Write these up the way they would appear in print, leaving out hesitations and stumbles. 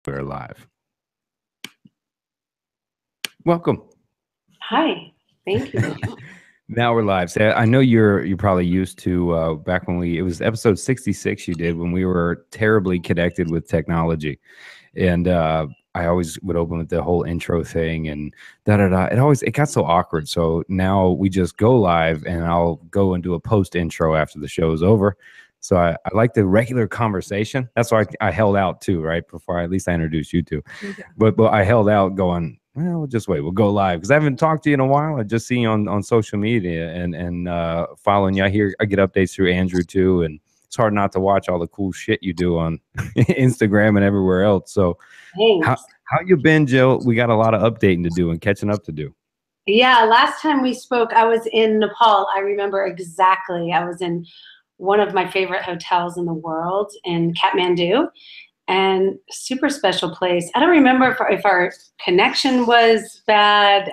We're live. Welcome. Hi. Thank you. Now we're live. So I know you're probably used to back when it was episode 66 you did when we were terribly connected with technology. And I always would open with the whole intro thing and da-da-da. It got so awkward. So now we just go live and I'll go and do a post intro after the show is over. So I like the regular conversation. That's why I held out too, right? Before at least I introduced you two. Okay. But I held out going, well, we'll just wait. We'll go live because I haven't talked to you in a while. I just see you on social media and following you. I get updates through Andrew too. And it's hard not to watch all the cool shit you do on Instagram and everywhere else. So how you been, Jill? We got a lot of updating to do and catching up to do. Yeah, last time we spoke, I was in Nepal. I remember exactly. I was in one of my favorite hotels in the world in Kathmandu, and super special place. I don't remember if our connection was bad.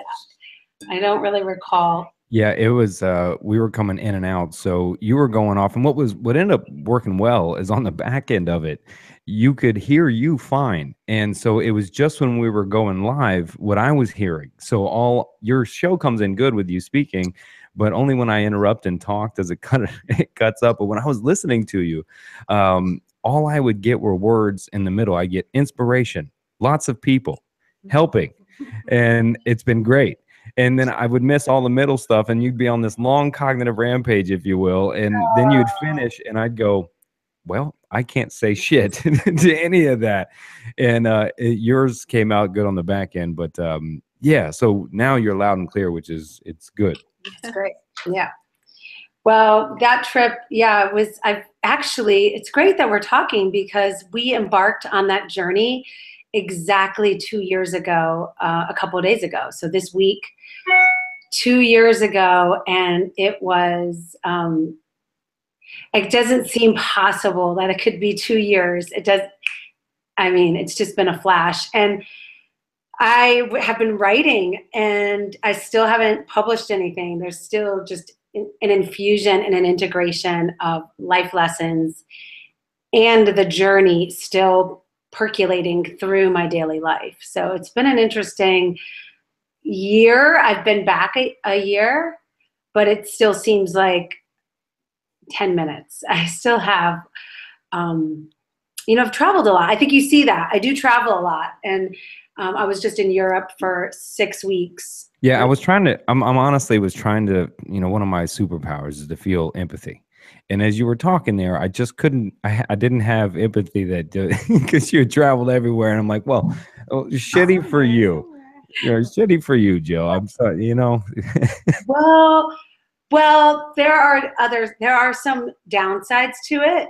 I don't really recall. Yeah, it was. We were coming in and out, so you were going off. And what ended up working well is on the back end of it, you could hear you fine. And so it was just when we were going live, what I was hearing. So all your show comes in good with you speaking, but only when I interrupt and talk does it cuts up. But when I was listening to you, all I would get were words in the middle. I get inspiration, lots of people helping, and it's been great. And then I would miss all the middle stuff, and you'd be on this long cognitive rampage, if you will. And then you'd finish, and I'd go, well, I can't say shit to any of that. And yours came out good on the back end. But yeah, so now you're loud and clear, it's good. That's great. Yeah. Well, that trip, yeah, it's great that we're talking because we embarked on that journey exactly 2 years ago, a couple of days ago. So this week, 2 years ago, and it was, it doesn't seem possible that it could be 2 years. It does. I mean, it's just been a flash. And I have been writing and I still haven't published anything. There's still just an infusion and an integration of life lessons and the journey still percolating through my daily life. So it's been an interesting year. I've been back a year, but it still seems like 10 minutes. I still have, I've traveled a lot. I think you see that. I do travel a lot. And I was just in Europe for 6 weeks. Yeah, I'm honestly was trying to, one of my superpowers is to feel empathy. And as you were talking there, I just couldn't, I didn't have empathy because you had traveled everywhere. And I'm like, well, shitty for you. Shitty for you, Jill. I'm sorry, Well, there are some downsides to it.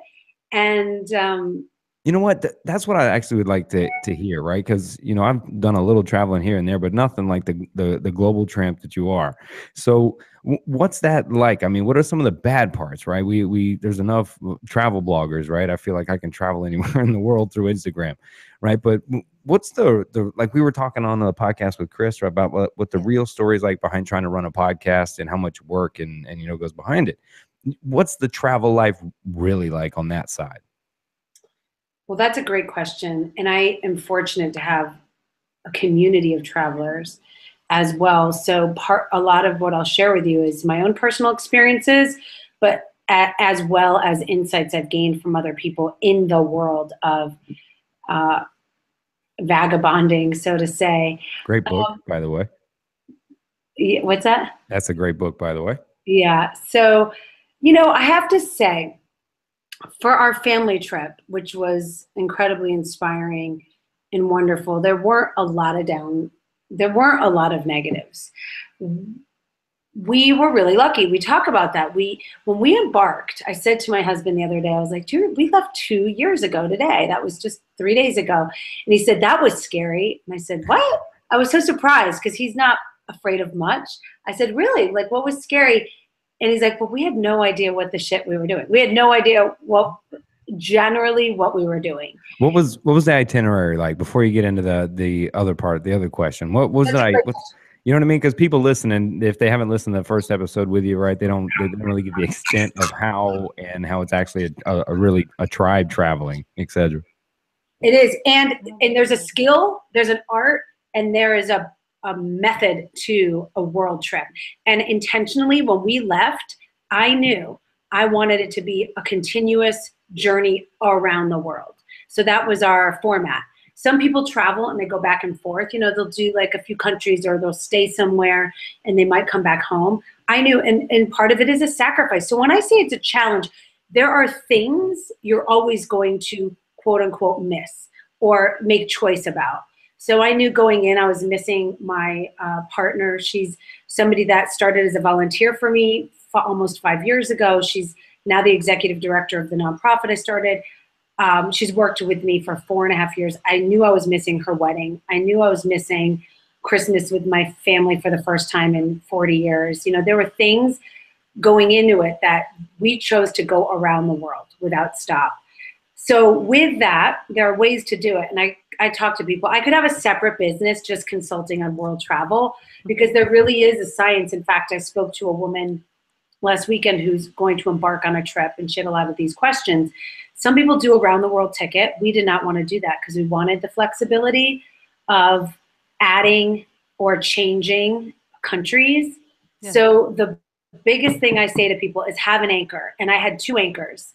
And, you know what? That's what I actually would like to hear, right? Because I've done a little traveling here and there, but nothing like the global tramp that you are. So, what's that like? I mean, what are some of the bad parts, right? There's enough travel bloggers, right? I feel like I can travel anywhere in the world through Instagram, right? But what's the like we were talking on the podcast with Chris about what the real story is like behind trying to run a podcast and how much work and goes behind it. What's the travel life really like on that side? Well, that's a great question. And I am fortunate to have a community of travelers as well. So a lot of what I'll share with you is my own personal experiences, but as well as insights I've gained from other people in the world of vagabonding, so to say. Great book, by the way. What's that? That's a great book, by the way. Yeah. So, I have to say, for our family trip, which was incredibly inspiring and wonderful, there weren't a lot of negatives. We were really lucky. We talk about that. When we embarked, I said to my husband the other day, I was like, dude, we left 2 years ago today. That was just 3 days ago. And he said, that was scary. And I said, what? I was so surprised because he's not afraid of much. I said, really? Like, what was scary? And he's like, well, we had no idea what the shit we were doing. We had no idea what we were doing. What was the itinerary like before you get into the other part, the other question? What was it? You know what I mean? Because people listening, if they haven't listened to the first episode with you, right, they don't really get the extent of how it's actually a tribe traveling, etc. It is. And there's a skill, there's an art, and there is a method to a world trip. And intentionally, when we left, I knew I wanted it to be a continuous journey around the world. So that was our format. Some people travel and they go back and forth. You know, they'll do like a few countries or they'll stay somewhere and they might come back home. I knew, and part of it is a sacrifice. So when I say it's a challenge, there are things you're always going to quote unquote miss or make choice about. So I knew going in, I was missing my partner. She's somebody that started as a volunteer for me almost 5 years ago. She's now the executive director of the nonprofit I started. She's worked with me for 4.5 years. I knew I was missing her wedding. I knew I was missing Christmas with my family for the first time in 40 years. You know, there were things going into it that we chose to go around the world without stop. So with that, there are ways to do it. And I talk to people. I could have a separate business just consulting on world travel because there really is a science. In fact, I spoke to a woman last weekend who's going to embark on a trip, and she had a lot of these questions. Some people do a round the world ticket. We did not want to do that because we wanted the flexibility of adding or changing countries. Yeah. So the biggest thing I say to people is have an anchor. And I had 2 anchors.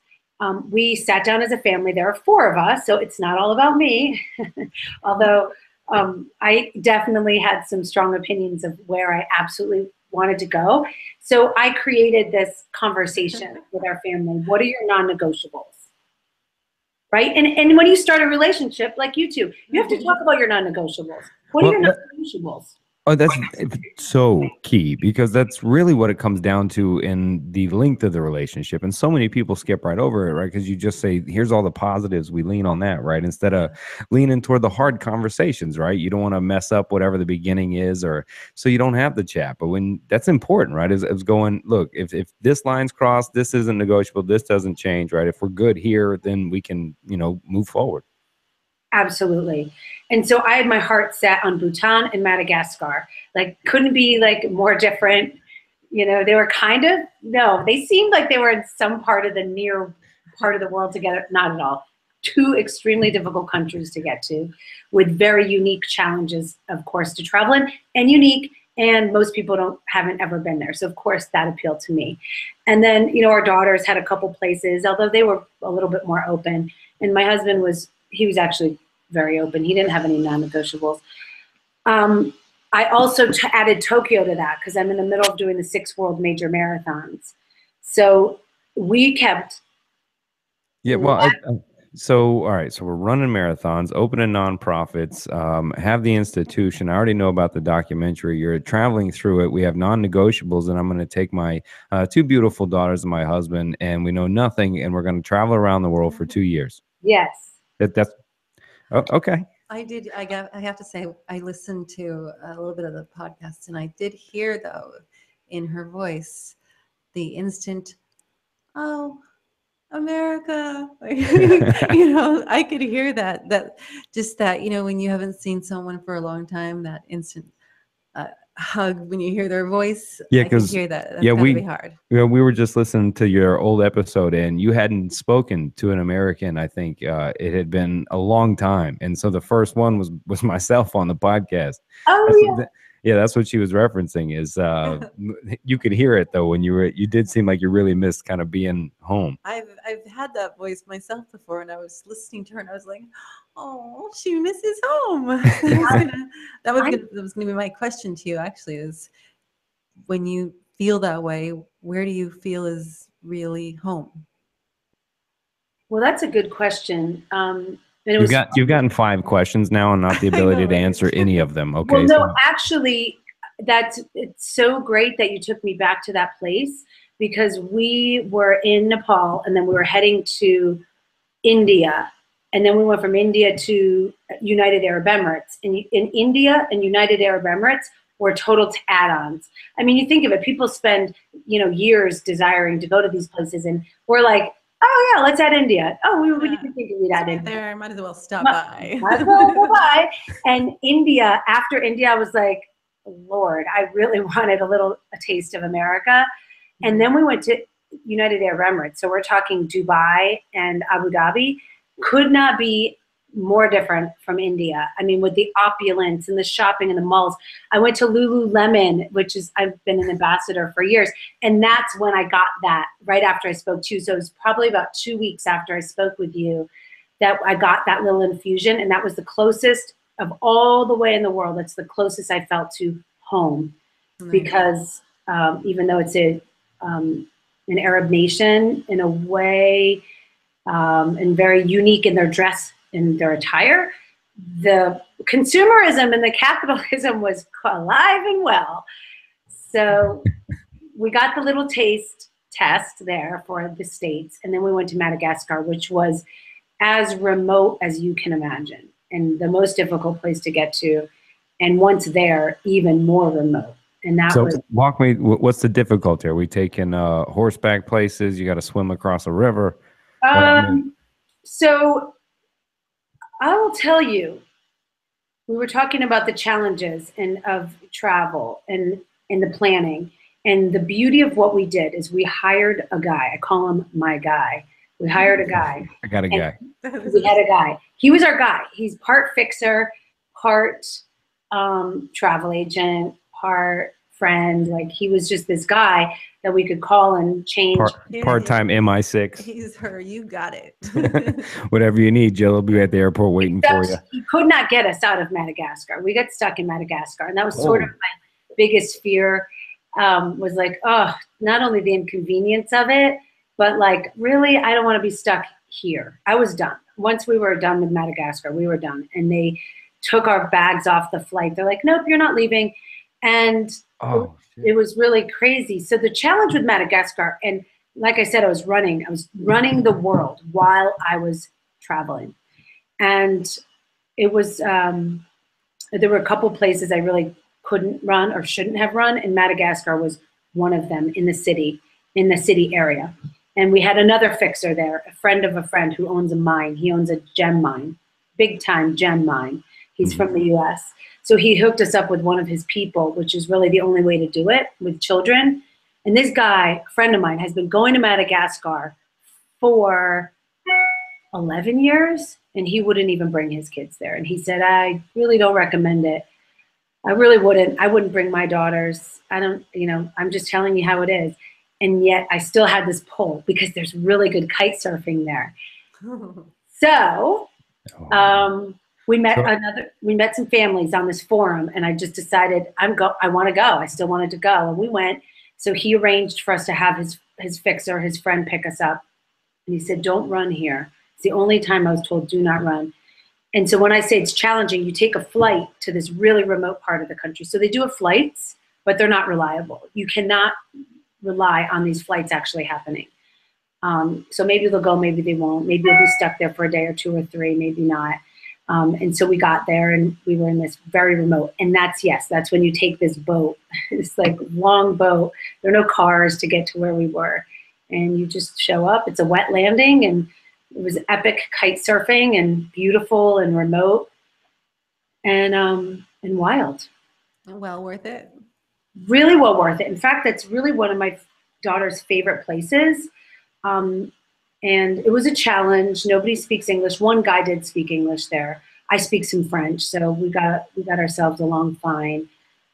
We sat down as a family. There are 4 of us, so it's not all about me. Although I definitely had some strong opinions of where I absolutely wanted to go. So I created this conversation with our family. What are your non-negotiables? Right? And when you start a relationship like you two, you have to talk about your non-negotiables. What are your non-negotiables? Oh, that's so key because that's really what it comes down to in the length of the relationship. And so many people skip right over it, right? Because you just say, here's all the positives. We lean on that, right? Instead of leaning toward the hard conversations, right? You don't want to mess up whatever the beginning is, or so you don't have the chat. But when that's important, right? Is going, look, if this line's crossed, this isn't negotiable, this doesn't change, right? If we're good here, then we can, move forward. Absolutely. And so I had my heart set on Bhutan and Madagascar. Like, couldn't be like more different. They were they seemed like they were in some part of the near part of the world together. Not at all. 2 extremely difficult countries to get to with very unique challenges, of course, to travel in, and unique. And most people haven't ever been there. So of course that appealed to me. And then, our daughters had a couple places, although they were a little bit more open. And my husband was actually very open. He didn't have any non-negotiables. I also added Tokyo to that because I'm in the middle of doing the 6 world major marathons. So we kept. Yeah, well, all right. So we're running marathons, opening nonprofits, have the institution. I already know about the documentary. You're traveling through it. We have non-negotiables, and I'm going to take my 2 beautiful daughters and my husband, and we know nothing, and we're going to travel around the world for 2 years. Yes. That's okay. I have to say, I listened to a little bit of the podcast, and I did hear, though, in her voice, the instant, oh, America. I could hear that when you haven't seen someone for a long time, that instant hug when you hear their voice. Yeah, because hear that. That's we be hard. We were just listening to your old episode, and you hadn't spoken to an American. I think it had been a long time, and so the first one was myself on the podcast. Oh yeah, that's what she was referencing. Is you could hear it though when you did seem like you really missed kind of being home. I've had that voice myself before, and I was listening to her, and I was like, oh, she misses home. That was gonna be my question to you. Actually, is when you feel that way, where do you feel is really home? Well, that's a good question. You've gotten 5 questions now and not the ability to answer any of them. Okay. Well, no, actually, it's so great that you took me back to that place because we were in Nepal and then we were heading to India. And then we went from India to United Arab Emirates. And in India and United Arab Emirates were total add-ons. I mean, you think of it, people spend, years desiring to go to these places. And we're like, oh yeah, let's add India. Oh, we didn't think we'd add India. There, might as well stop by. Might as well go by. And after India, I was like, Lord, I really wanted a taste of America. And then we went to United Arab Emirates. So we're talking Dubai and Abu Dhabi. Could not be more different from India. I mean, with the opulence and the shopping and the malls. I went to Lululemon, which is, I've been an ambassador for years. And that's when I got that right after I spoke to you. So it was probably about 2 weeks after I spoke with you that I got that little infusion. And that was the closest of all the way in the world. That's the closest I felt to home. Because even though it's an Arab nation in a way, and very unique in their dress and their attire, the consumerism and the capitalism was alive and well. So we got the little taste test there for the States, and then we went to Madagascar, which was as remote as you can imagine, and the most difficult place to get to, and once there, even more remote. And that was, walk me, what's the difficulty? Are we taking horseback places? You got to swim across a river? So I will tell you, we were talking about the challenges of travel and the planning. And the beauty of what we did is we hired a guy. I call him my guy. We hired a guy. I got a guy. We had a guy. He was our guy. He's part fixer, part travel agent, part friend. Like, he was just this guy that we could call and change. Part-time MI6. He's her. You got it. Whatever you need, Jill will be at the airport waiting for you. He could not get us out of Madagascar. We got stuck in Madagascar. And that was sort of my biggest fear, was like, oh, not only the inconvenience of it, but like, really, I don't want to be stuck here. I was done. Once we were done with Madagascar, we were done. And they took our bags off the flight. They're like, nope, you're not leaving. And it was really crazy. So the challenge with Madagascar, and like I said, I was running the world while I was traveling. And it was, there were a couple places I really couldn't run or shouldn't have run, and Madagascar was one of them in the city area. And we had another fixer there, a friend of a friend who owns a mine. He owns a gem mine, big time gem mine. He's from the US. So he hooked us up with one of his people, which is really the only way to do it with children. And this guy, a friend of mine, has been going to Madagascar for 11 years, and he wouldn't even bring his kids there. And he said, I really don't recommend it. I really wouldn't. I wouldn't bring my daughters. I don't, I'm just telling you how it is. And yet I still had this pull because there's really good kite surfing there. So we met some families on this forum, and I just decided I want to go. I still wanted to go, and we went. So he arranged for us to have his fixer, his friend, pick us up. And he said, don't run here. It's the only time I was told, do not run. And so when I say it's challenging, you take a flight to this really remote part of the country. So they do have flights, but they're not reliable. You cannot rely on these flights actually happening. So maybe they'll go, maybe they won't. Maybe you'll be stuck there for a day or two or three, maybe not. And so we got there, and we were in this very remote. And that's when you take this boat, this like long boat. There are no cars to get to where we were. And you just show up. It's a wet landing, and it was epic kite surfing and beautiful and remote and wild. Well worth it. Really well worth it. In fact, that's really one of my daughter's favorite places. And it was a challenge. Nobody speaks English. One guy did speak English there. I speak some French, so we got ourselves along fine.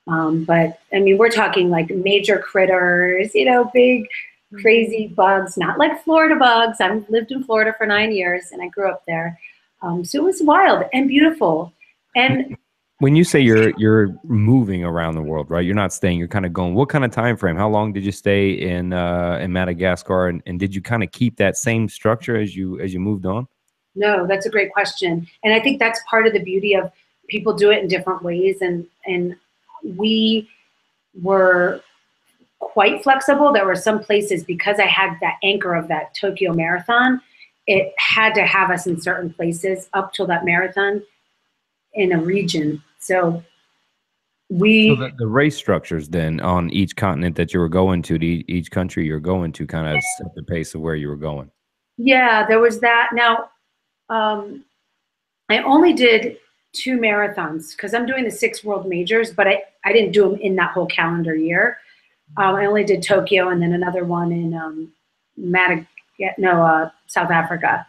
But I mean, we're talking like major critters, big, crazy bugs, not like Florida bugs. I've lived in Florida for 9 years, and I grew up there. So it was wild and beautiful. And when you say you're moving around the world, right? You're not staying. You're kind of going. What kind of time frame? How long did you stay in Madagascar? And did you kind of keep that same structure as you moved on? No, that's a great question. And I think that's part of the beauty of people do it in different ways. And we were quite flexible. There were some places, because I had that anchor of that Tokyo Marathon, it had to have us in certain places up till that marathon in a region. So the race structures then on each continent that you were going to, each country you're going to, kind of set the pace of where you were going. Yeah, there was that. Now, I only did 2 marathons because I'm doing the 6 world majors, but I didn't do them in that whole calendar year. I only did Tokyo and then another one in South Africa.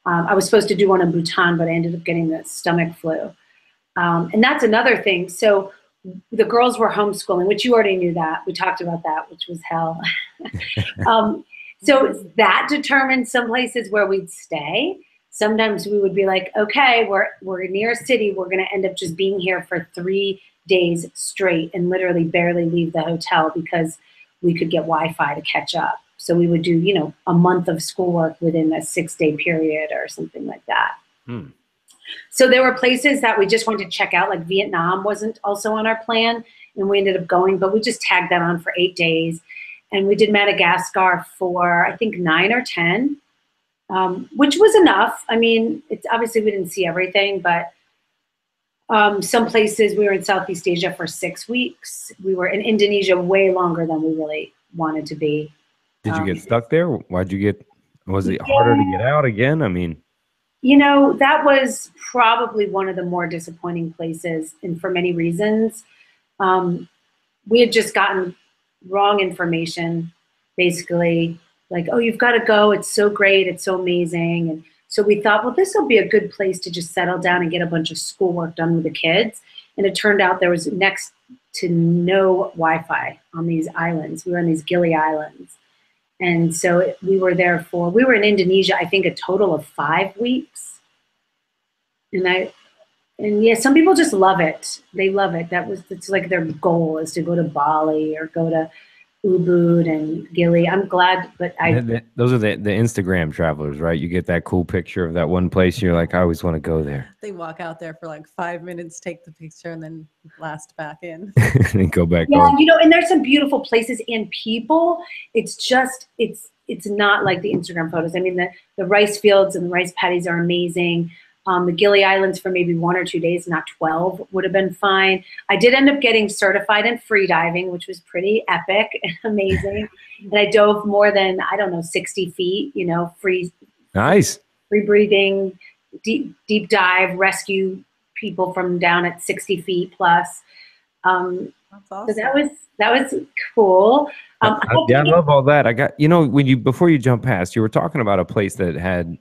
I was supposed to do one in Bhutan, but I ended up getting the stomach flu. And that's another thing. So the girls were homeschooling, which you already knew that. We talked about that, which was hell. So that determined some places where we'd stay. Sometimes we would be like, okay, we're near a city. We're going to end up just being here for 3 days straight and literally barely leave the hotel because we could get Wi-Fi to catch up. So we would do, a month of schoolwork within a 6-day period or something like that. So there were places that we just wanted to check out, like Vietnam wasn't also on our plan, and we ended up going, but we just tagged that on for 8 days. And we did Madagascar for, I think, 9 or 10, which was enough. I mean, it's obviously we didn't see everything, but some places we were in Southeast Asia for 6 weeks. We were in Indonesia way longer than we really wanted to be. Did you get stuck there? Was it harder to get out again? I mean, that was probably one of the more disappointing places, and for many reasons. We had just gotten wrong information, basically, like, oh, you've got to go. It's so great. It's so amazing. And so we thought, well, this will be a good place to just settle down and get a bunch of schoolwork done with the kids. And it turned out there was next to no Wi-Fi on these islands. We were on these Gili Islands. And so we were in Indonesia, I think a total of 5 weeks. And yeah, some people just love it. They love it. It's like their goal is to go to Bali or go to Ubud and Gili. I'm glad, but those are the Instagram travelers, right? You get that cool picture of that one place. You're like, I always want to go there. They walk out there for like 5 minutes, take the picture, and then blast back in. And go back. Yeah, and there's some beautiful places and people. It's just, it's not like the Instagram photos. I mean, the rice fields and the rice paddies are amazing. The Gili Islands for maybe 1 or 2 days, not 12, would have been fine. I did end up getting certified in free diving, which was pretty epic and amazing. And I dove more than, 60 feet, free. Nice. Free breathing, deep dive, rescue people from down at 60 feet plus. That's awesome. So that was cool. I love all that. I got, before you jump past, you were talking about a place that had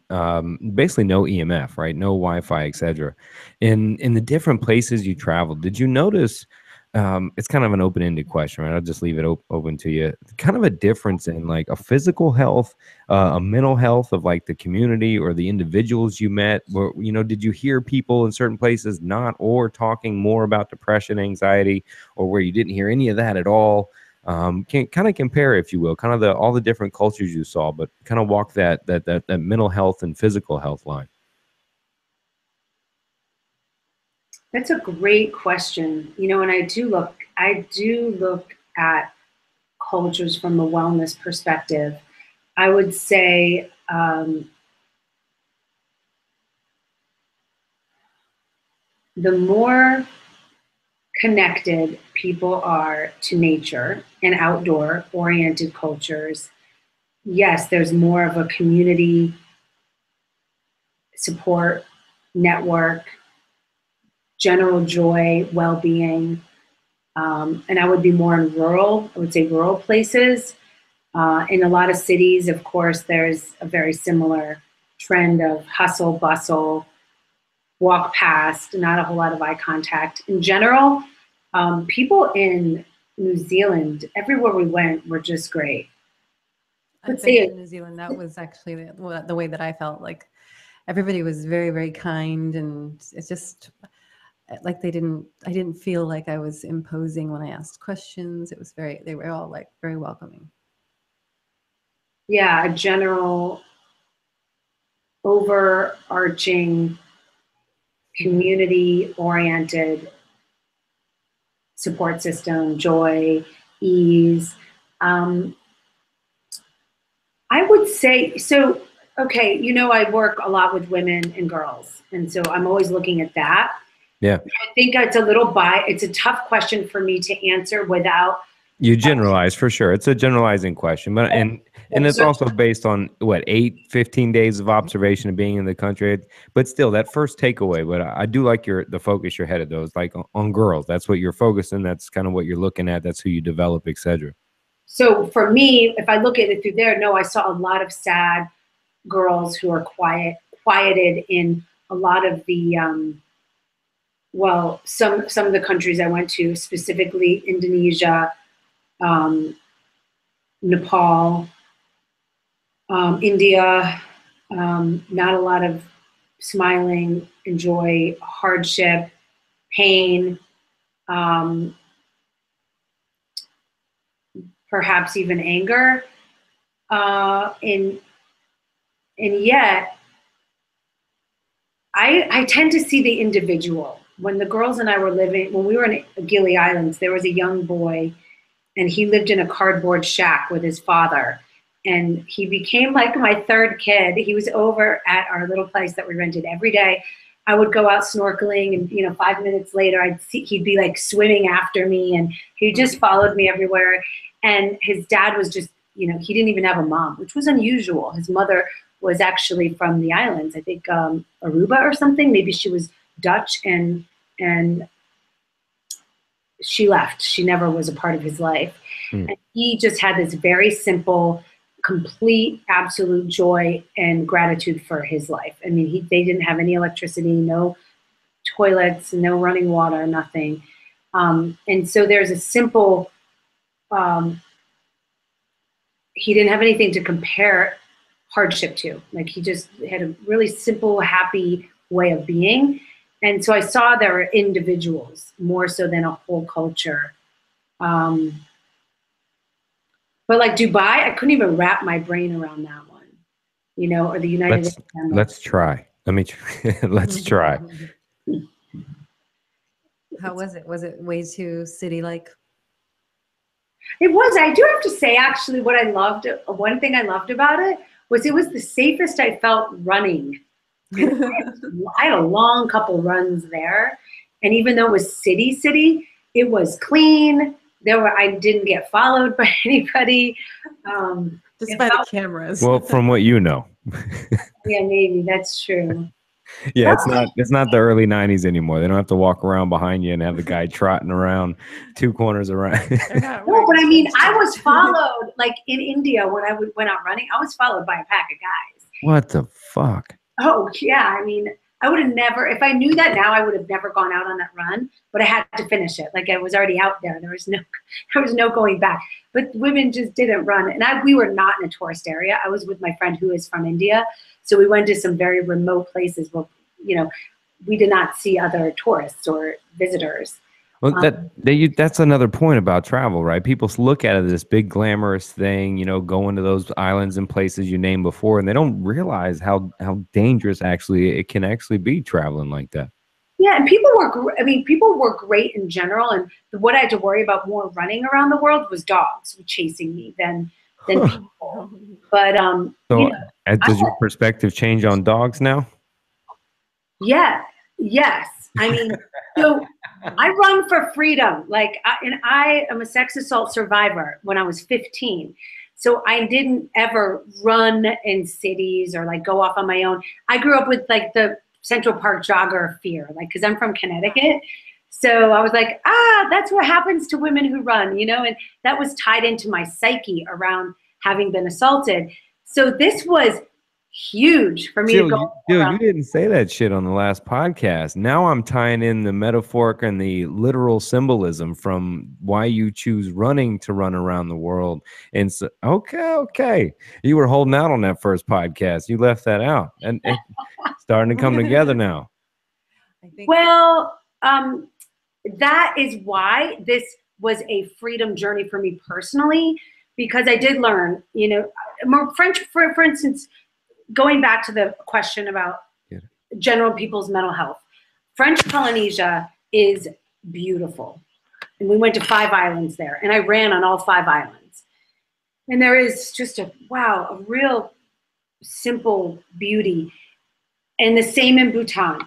basically no EMF, right? No Wi-Fi, etc. In the different places you traveled, did you notice, it's kind of an open-ended question, right? I'll just leave it open to you. Kind of a difference in like a physical health, a mental health of like the community or the individuals you met? Or, did you hear people in certain places not or talking more about depression, anxiety, or where you didn't hear any of that at all? Can kind of compare, if you will, kind of all the different cultures you saw, but kind of walk that mental health and physical health line. That's a great question. And I do look at cultures from a wellness perspective. I would say the more connected people are to nature and outdoor oriented cultures, yes, there's more of a community support network, general joy, well-being. And I would be more in rural places. In a lot of cities, of course, there's a very similar trend of hustle, bustle, walk past, not a whole lot of eye contact. In general, people in New Zealand, everywhere we went, were just great. I've been to New Zealand. That was actually the way that I felt. Like everybody was very, very kind, and it's just like I didn't feel like I was imposing when I asked questions. It was they were all like very welcoming. Yeah, a general overarching community-oriented support system, joy, ease. I would say, so, okay, I work a lot with women and girls, and so I'm always looking at that. Yeah. I think it's it's a tough question for me to answer without. You generalize for sure. It's a generalizing question, but and it's also based on 15 days of observation of being in the country. But still, that first takeaway. But I do like the focus you're headed though. It's like on girls. That's what you're focusing. That's kind of what you're looking at. That's who you develop, etc. So for me, if I look at it through there, no, I saw a lot of sad girls who are quiet quieted in a lot of the, some of the countries I went to, specifically Indonesia, Nepal, India. Not a lot of smiling, enjoy, hardship, pain, perhaps even anger. And yet, I tend to see the individual. When the girls and I were when we were in Gili Islands, there was a young boy, and he lived in a cardboard shack with his father. And he became like my third kid. He was over at our little place that we rented every day. I would go out snorkeling, and 5 minutes later, he'd be like swimming after me, and he just followed me everywhere. And his dad was just, he didn't even have a mom, which was unusual. His mother was actually from the islands, I think Aruba or something. Maybe she was Dutch, and she left. She never was a part of his life. And he just had this very simple, complete, absolute joy and gratitude for his life. I mean, they didn't have any electricity, no toilets, no running water, nothing. And so there's a simple, he didn't have anything to compare hardship to. Like, he just had a really simple, happy way of being. And so I saw there were individuals more so than a whole culture. But like Dubai, I couldn't even wrap my brain around that one, or the United States. Let's try. Let's try. How was it? Was it way too city-like? It was. I do have to say, actually, one thing I loved about it was the safest I felt running. I had a long couple runs there. And even though it was city, it was clean. I didn't get followed by anybody. Just by the cameras. Well, from what you know. Yeah, maybe that's true. Yeah, it's not the early 90s anymore. They don't have to walk around behind you and have the guy trotting around 2 corners around. No, but I mean, I was followed, like in India when I went out running, I was followed by a pack of guys. What the fuck? Oh, yeah. I mean, I would have never, if I knew that now, I would have never gone out on that run, but I had to finish it. Like, I was already out there. There was no going back. But women just didn't run. And we were not in a tourist area. I was with my friend who is from India. So we went to some very remote places where, we did not see other tourists or visitors. Well, that's another point about travel, right? People look at it as this big glamorous thing, going to those islands and places you named before, and they don't realize how dangerous it can actually be traveling like that. Yeah, and people were great in general, and what I had to worry about more running around the world was dogs chasing me than people. But does your perspective change on dogs now? Yeah. Yes. I mean, so I run for freedom. Like, I am a sex assault survivor when I was 15. So I didn't ever run in cities or like go off on my own. I grew up with like the Central Park jogger fear, like, because I'm from Connecticut. So I was like, that's what happens to women who run, and that was tied into my psyche around having been assaulted. So this was huge for me to go. Dude, you didn't say that shit on the last podcast. Now I'm tying in the metaphoric and the literal symbolism from why you choose running to run around the world. And so, okay. You were holding out on that first podcast. You left that out, and it's starting to come together now. Well, that is why this was a freedom journey for me personally, because I did learn, for instance, going back to the question about general people's mental health, French Polynesia is beautiful. And we went to 5 islands there, and I ran on all 5 islands. And there is just a real simple beauty. And the same in Bhutan.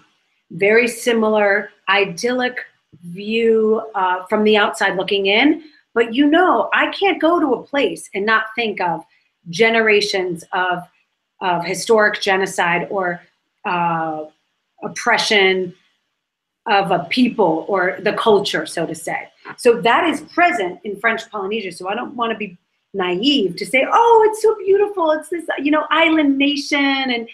Very similar, idyllic view from the outside looking in. But I can't go to a place and not think of generations of historic genocide or oppression of a people or the culture, so to say. So that is present in French Polynesia. So I don't want to be naive to say, oh, it's so beautiful. It's this, island nation.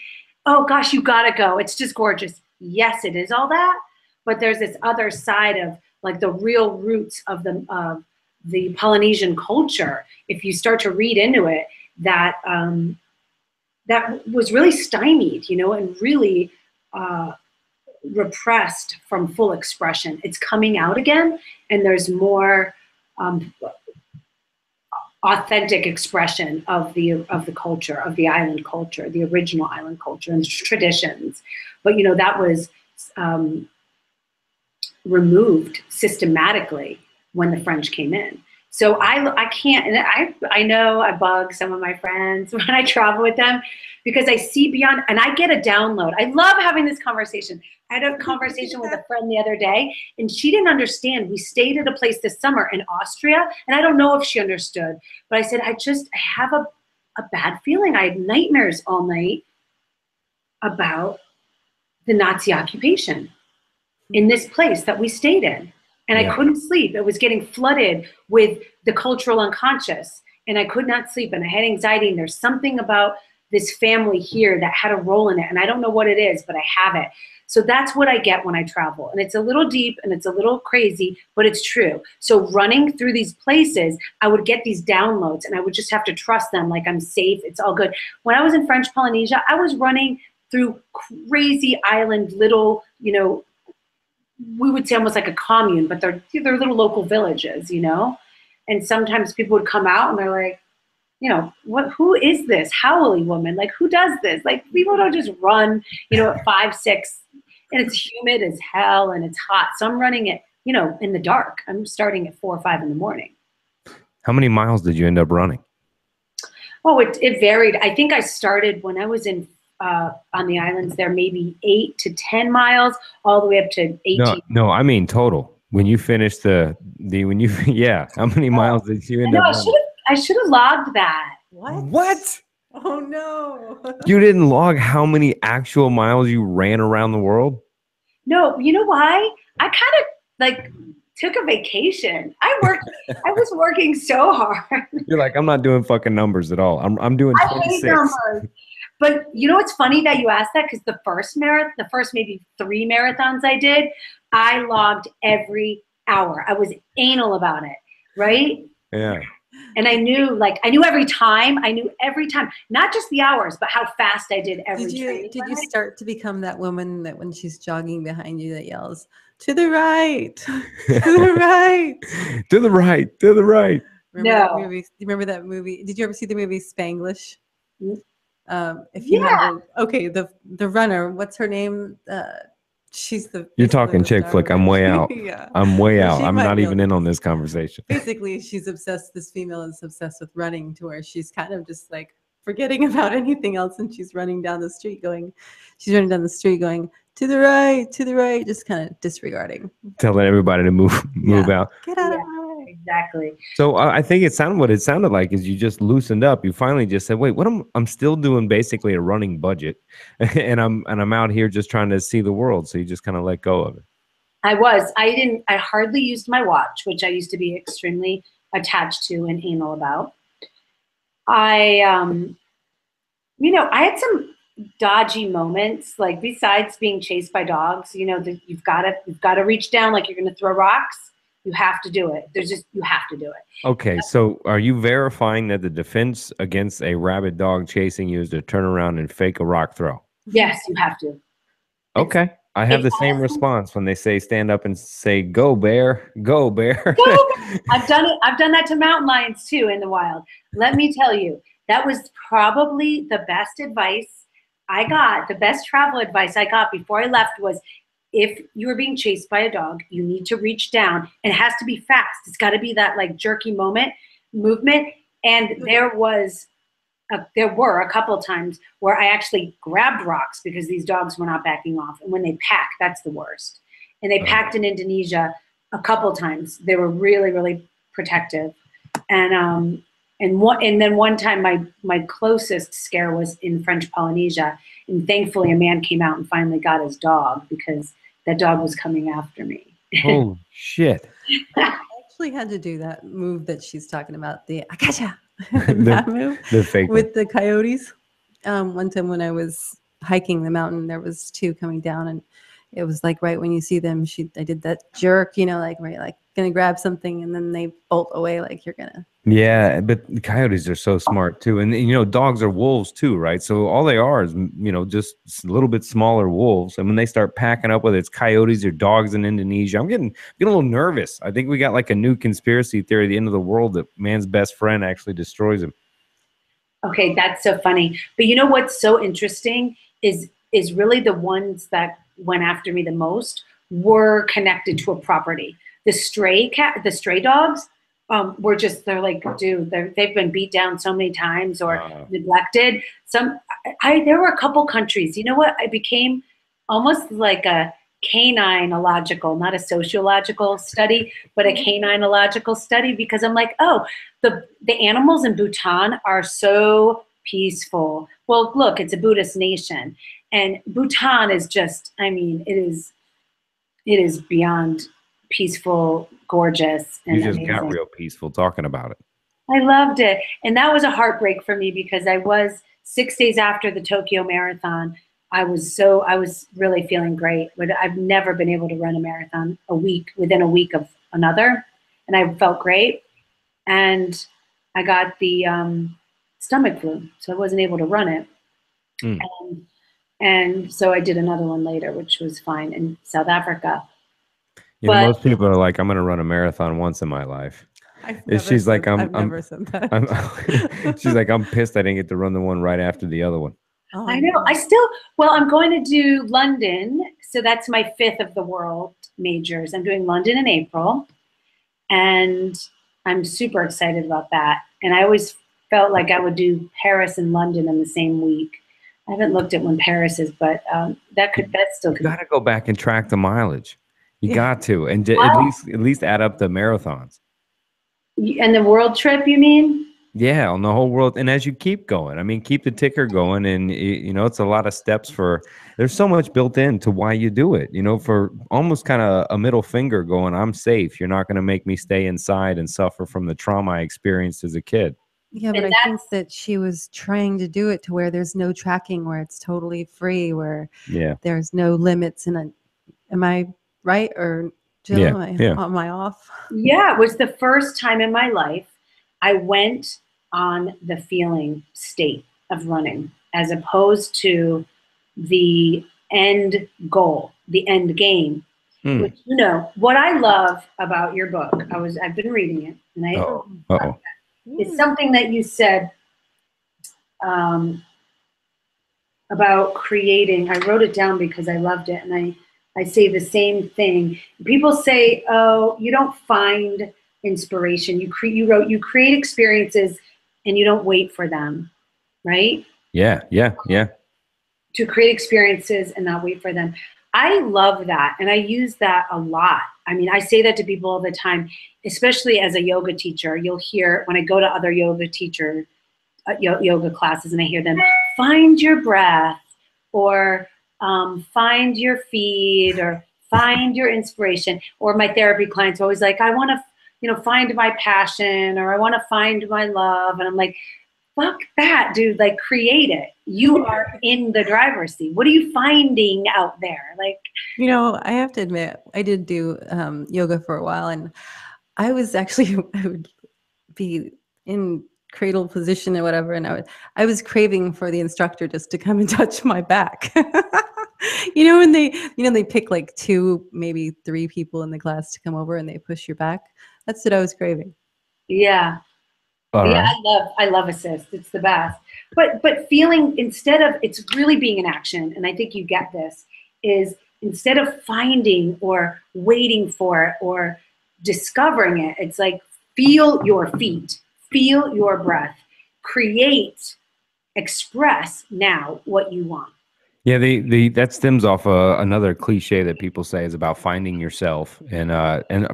oh gosh, you gotta go. It's just gorgeous. Yes, it is all that, but there's this other side of like the real roots of the Polynesian culture. If you start to read into it, that that was really stymied, you know, and really repressed from full expression. It's coming out again, and there's more authentic expression of the culture, of the island culture, the original island culture and traditions. But you know, that was removed systematically when the French came in. So I can't, and I know I bug some of my friends when I travel with them because I see beyond, and I get a download. I love having this conversation. I had a conversation with a friend the other day, and she didn't understand. We stayed at a place this summer in Austria, and I don't know if she understood, but I said, I have a bad feeling. I had nightmares all night about the Nazi occupation in this place that we stayed in. And I couldn't sleep. It was getting flooded with the cultural unconscious, and I could not sleep, and I had anxiety, and there's something about this family here that had a role in it, and I don't know what it is, but I have it. So that's what I get when I travel, and it's a little deep, and it's a little crazy, but it's true. So running through these places, I would get these downloads, and I would just have to trust them, like I'm safe, it's all good. When I was in French Polynesia, I was running through crazy island, little, you know, we would say almost like a commune, but they're little local villages, you know? And sometimes people would come out and they're like, you know, who is this howly woman? Like, who does this? Like, people don't just run, you know, at 5, 6, and it's humid as hell and it's hot. So I'm running it, you know, in the dark. I'm starting at 4 or 5 in the morning. How many miles did you end up running? Oh, it varied. I think I started when I was in on the islands there, maybe 8 to 10 miles, all the way up to 18. No, I mean total. When you finished how many miles did you end up running? I should have logged that. What? Oh no. You didn't log how many actual miles you ran around the world? No, you know why? I kind of like took a vacation. I was working so hard. You're like, I'm not doing fucking numbers at all. I'm doing 26. I hate numbers. But you know what's funny that you asked that? Because the first maybe 3 marathons I did, I logged every hour. I was anal about it, right? Yeah. And I knew every time. Not just the hours, but how fast I did every training. Did you start to become that woman that when she's jogging behind you that yells, to the right, to the right, to the right, to the right? Remember that movie? Did you ever see the movie Spanglish? If you have the runner, what's her name? She's You're talking chick flick. I'm way out. Yeah. I'm way out. I'm not even in on this conversation. Basically, this female is obsessed with running to where she's kind of just like forgetting about anything else, and she's running down the street going to the right, just kind of disregarding. Telling everybody to move out. Get out of my way. Exactly. So I think what it sounded like is you just loosened up. You finally just said, wait, I'm still doing basically a running budget and I'm out here just trying to see the world. So you just kind of let go of it. I hardly used my watch, which I used to be extremely attached to and anal about. I had some dodgy moments, like besides being chased by dogs, you know, you've got to reach down like you're going to throw rocks. You have to do it. You have to do it. Okay, so are you verifying that the defense against a rabid dog chasing you is to turn around and fake a rock throw? Yes, you have to. Okay. I have the same response when they say stand up and say, go bear, go bear. I've done it. I've done that to mountain lions too in the wild. Let me tell you, that was probably the best advice I got. The best travel advice I got before I left was, if you are being chased by a dog, you need to reach down, and it has to be fast. It's got to be that like jerky movement. And there were a couple of times where I actually grabbed rocks because these dogs were not backing off. And when they pack, that's the worst. And they packed in Indonesia a couple of times. They were really, really protective. And then one time my closest scare was in French Polynesia. And thankfully a man came out and finally got his dog because that dog was coming after me. Oh, shit. I actually had to do that move that she's talking about, the Akasha, that move the fake with the coyotes. One time when I was hiking the mountain. There was two coming down, and it was like right when you see them, I did that jerk, like right, like gonna grab something, and then they bolt away like you're gonna. Yeah, but the coyotes are so smart too, and dogs are wolves too, right? So all they are is just a little bit smaller wolves, and when they start packing up, whether it's coyotes or dogs in Indonesia, I'm getting a little nervous. I think we got like a new conspiracy theory, the end of the world, that man's best friend actually destroys him. Okay, that's so funny. But you know what's so interesting is really the ones that went after me the most were connected to a property. The stray dogs were just, they're like, dude, they've been beat down so many times or neglected. There were a couple countries, you know what? I became almost like a caninological, not a sociological study, but a caninological study, because I'm like, oh, the animals in Bhutan are so peaceful. Well, look, it's a Buddhist nation, and Bhutan is just, I mean, it is beyond peaceful, gorgeous, and you just amazing. Got real peaceful talking about it. I loved it. And that was a heartbreak for me, because I was 6 days after the Tokyo Marathon. I was really feeling great, but I've never been able to run a marathon within a week of another. And I felt great. And I got the stomach flu, so I wasn't able to run it. And so I did another one later, which was fine, in South Africa. Most people are like, I'm going to run a marathon once in my life. She's like, I've never said that. She's like, I'm pissed I didn't get to run the one right after the other one. Oh, I know. I'm going to do London. So that's my 5th of the world majors. I'm doing London in April. And I'm super excited about that. And I always felt like I would do Paris and London in the same week. I haven't looked at when Paris is, but that still could. You got to go back and track the mileage. You got to, and at least add up the marathons. And the world trip, you mean? Yeah, on the whole world. And as you keep going, I mean, keep the ticker going. And, it's a lot of steps there's so much built into why you do it, for almost kind of a middle finger going, I'm safe. You're not going to make me stay inside and suffer from the trauma I experienced as a kid. Yeah, but I think that she was trying to do it to where there's no tracking, where it's totally free, where there's no limits. And am I right? Or Jill, am I off? Yeah, it was the first time in my life I went on the feeling state of running, as opposed to the end goal, the end game. Which, what I love about your book, I've been reading it, and it's something that you said about creating. I wrote it down because I loved it, and I say the same thing. People say, oh, you don't find inspiration. You create experiences and you don't wait for them, right? Yeah. To create experiences and not wait for them. I love that, and I use that a lot. I mean, I say that to people all the time, especially as a yoga teacher. You'll hear when I go to other yoga teacher yoga classes, and I hear them, find your breath, or find your feet, or find your inspiration. Or my therapy clients are always like, I want to, find my passion, or I want to find my love. And I'm like, fuck that, dude. Like, create it. You are in the driver's seat. What are you finding out there? Like, I have to admit, I did do yoga for a while, and I was actually, I would be in cradle position or whatever, and I was craving for the instructor just to come and touch my back. When they pick like 2, maybe 3 people in the class to come over and they push your back. That's what I was craving. Yeah. I love assist. It's the best. But feeling, instead of, it's really being in action, and I think you get this, is instead of finding or waiting for it or discovering it, it's like, feel your feet, feel your breath, create, express now what you want. Yeah, that stems off another cliche that people say is about finding yourself, and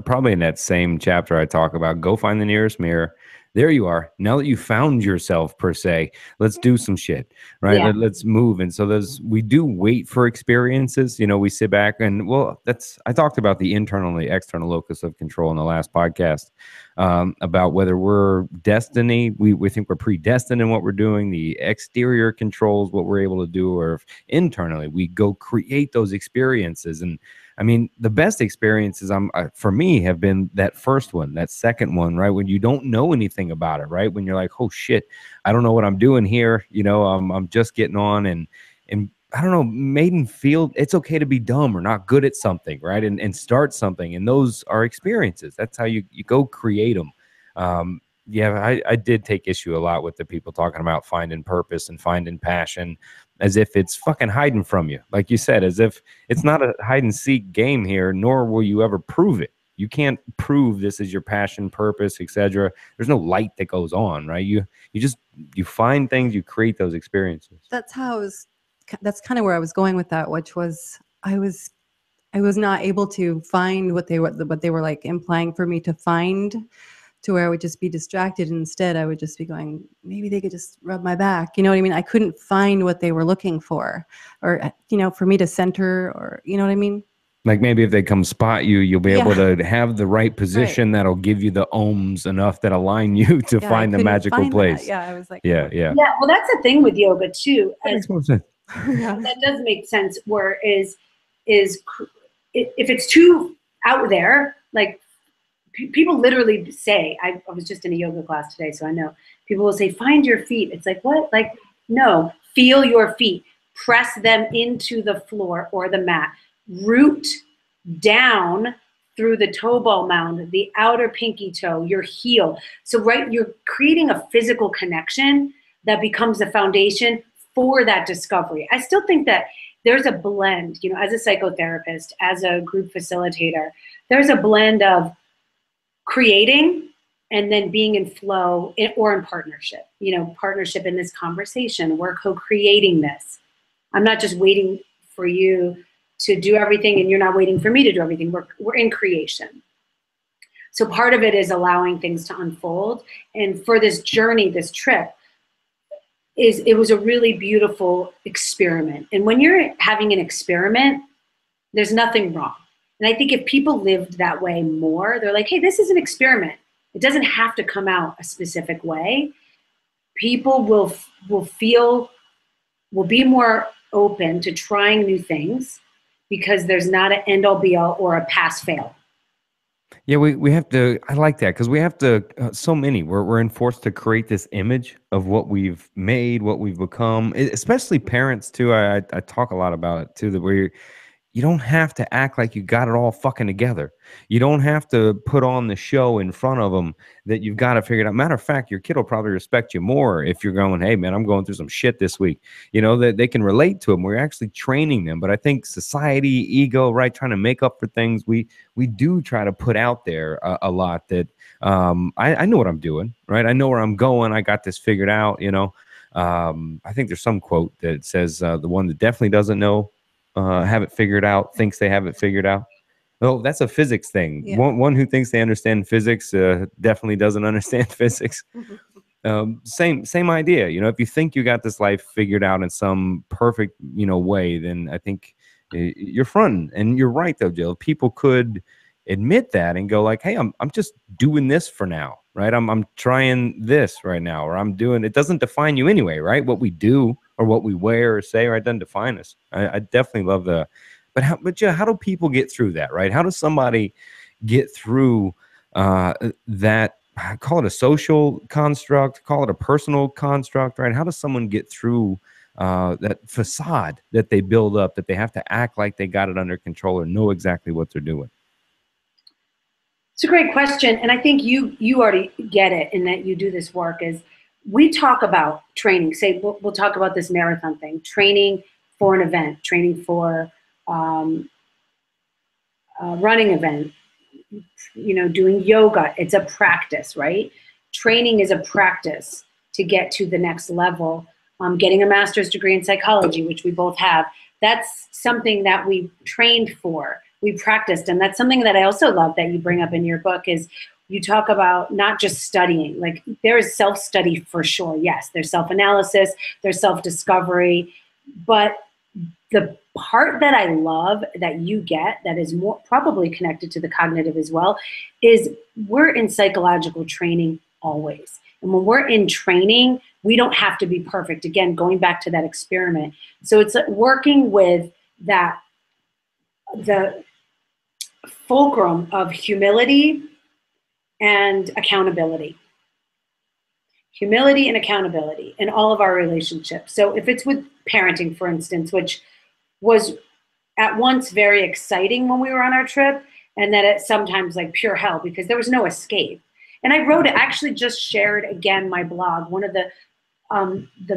probably in that same chapter I talk about, go find the nearest mirror, there you are. Now that you found yourself per se, let's do some shit, right? Yeah. Let's move. And so we do wait for experiences. We sit back and, well, I talked about the internal and the external locus of control in the last podcast, about whether we're destiny. We think we're predestined in what we're doing. The exterior controls what we're able to do, or if internally we go create those experiences. And I mean, the best experiences for me have been that first one, that second one, right? When you don't know anything about it, right? When you're like, oh shit, I don't know what I'm doing here. I'm just getting on, and I don't know, made feel it's okay to be dumb or not good at something, right? And start something. And those are experiences. That's how you go create them. Yeah, I did take issue a lot with the people talking about finding purpose and finding passion, as if it's fucking hiding from you. Like you said, as if it's not a hide and seek game here, nor will you ever prove it. You can't prove this is your passion, purpose, etc. There's no light that goes on, right? You find things, you create those experiences. That's kind of where I was going with that, which was I was not able to find what they were like implying for me to find, to where I would just be distracted. Instead, I would just be going, maybe they could just rub my back. You know what I mean? I couldn't find what they were looking for, or, for me to center, or, you know what I mean? Like maybe if they come spot you, you'll be able to have the right position that'll give you the ohms enough that align you to find the magical place. That. Yeah, I was like, yeah. Well, that's the thing with yoga too. That makes more sense. That does make sense. Where is if it's too out there, like people literally say, I was just in a yoga class today, so I know people will say, find your feet. It's like, what? Like, no, feel your feet, press them into the floor or the mat, root down through the toe ball mound, the outer pinky toe, your heel. So, right, you're creating a physical connection that becomes the foundation for that discovery. I still think that there's a blend, as a psychotherapist, as a group facilitator, there's a blend of creating and then being in flow or in partnership, partnership in this conversation. We're co-creating this. I'm not just waiting for you to do everything and you're not waiting for me to do everything. We're in creation. So part of it is allowing things to unfold. And for this journey, this trip, it was a really beautiful experiment. And when you're having an experiment, there's nothing wrong. And I think if people lived that way more, they're like, hey, this is an experiment. It doesn't have to come out a specific way. People will be more open to trying new things because there's not an end all be all or a pass fail. Yeah, we have to, I like that, because we have to, so many, we're enforced to create this image of what we've made, what we've become, especially parents too. I talk a lot about it too, that you don't have to act like you got it all fucking together. You don't have to put on the show in front of them that you've got to figure it out. Matter of fact, your kid will probably respect you more if you're going, hey, man, I'm going through some shit this week. That they can relate to them. We're actually training them. But I think society, ego, right, trying to make up for things, we do try to put out there a lot that I know what I'm doing, right? I know where I'm going. I got this figured out, I think there's some quote that says the one that definitely doesn't know have it figured out, thinks they have it figured out. Oh, that's a physics thing. Yeah. One who thinks they understand physics definitely doesn't understand physics. Same idea. If you think you got this life figured out in some perfect, way, then I think you're fronting. And you're right, though, Jill. People could admit that and go like, hey, I'm just doing this for now, right? I'm trying this right now, or I'm doing, it doesn't define you anyway, right? What we do or what we wear or say, right, doesn't define us. I definitely love but how do people get through that, right? How does somebody get through that? Call it a social construct, call it a personal construct, right? How does someone get through that facade that they build up, that they have to act like they got it under control or know exactly what they're doing? It's a great question. And I think you already get it in that you do this work. Is we talk about training, say we'll talk about this marathon thing, training for an event, training for a running event, doing yoga. It's a practice, right? Training is a practice to get to the next level. Getting a master's degree in psychology, which we both have, that's something that we trained for. We practiced. And that's something that I also love that you bring up in your book is you talk about not just studying, like there is self-study for sure. Yes, there's self-analysis, there's self-discovery, but the part that I love that you get that is more probably connected to the cognitive as well is we're in psychological training always. And when we're in training, we don't have to be perfect. Again, going back to that experiment. So it's working with that, the fulcrum of humility and accountability. Humility and accountability in all of our relationships. So if it's with parenting, for instance, which was at once very exciting when we were on our trip, and then it's sometimes like pure hell because there was no escape. And I wrote it, actually just shared again my blog, one of the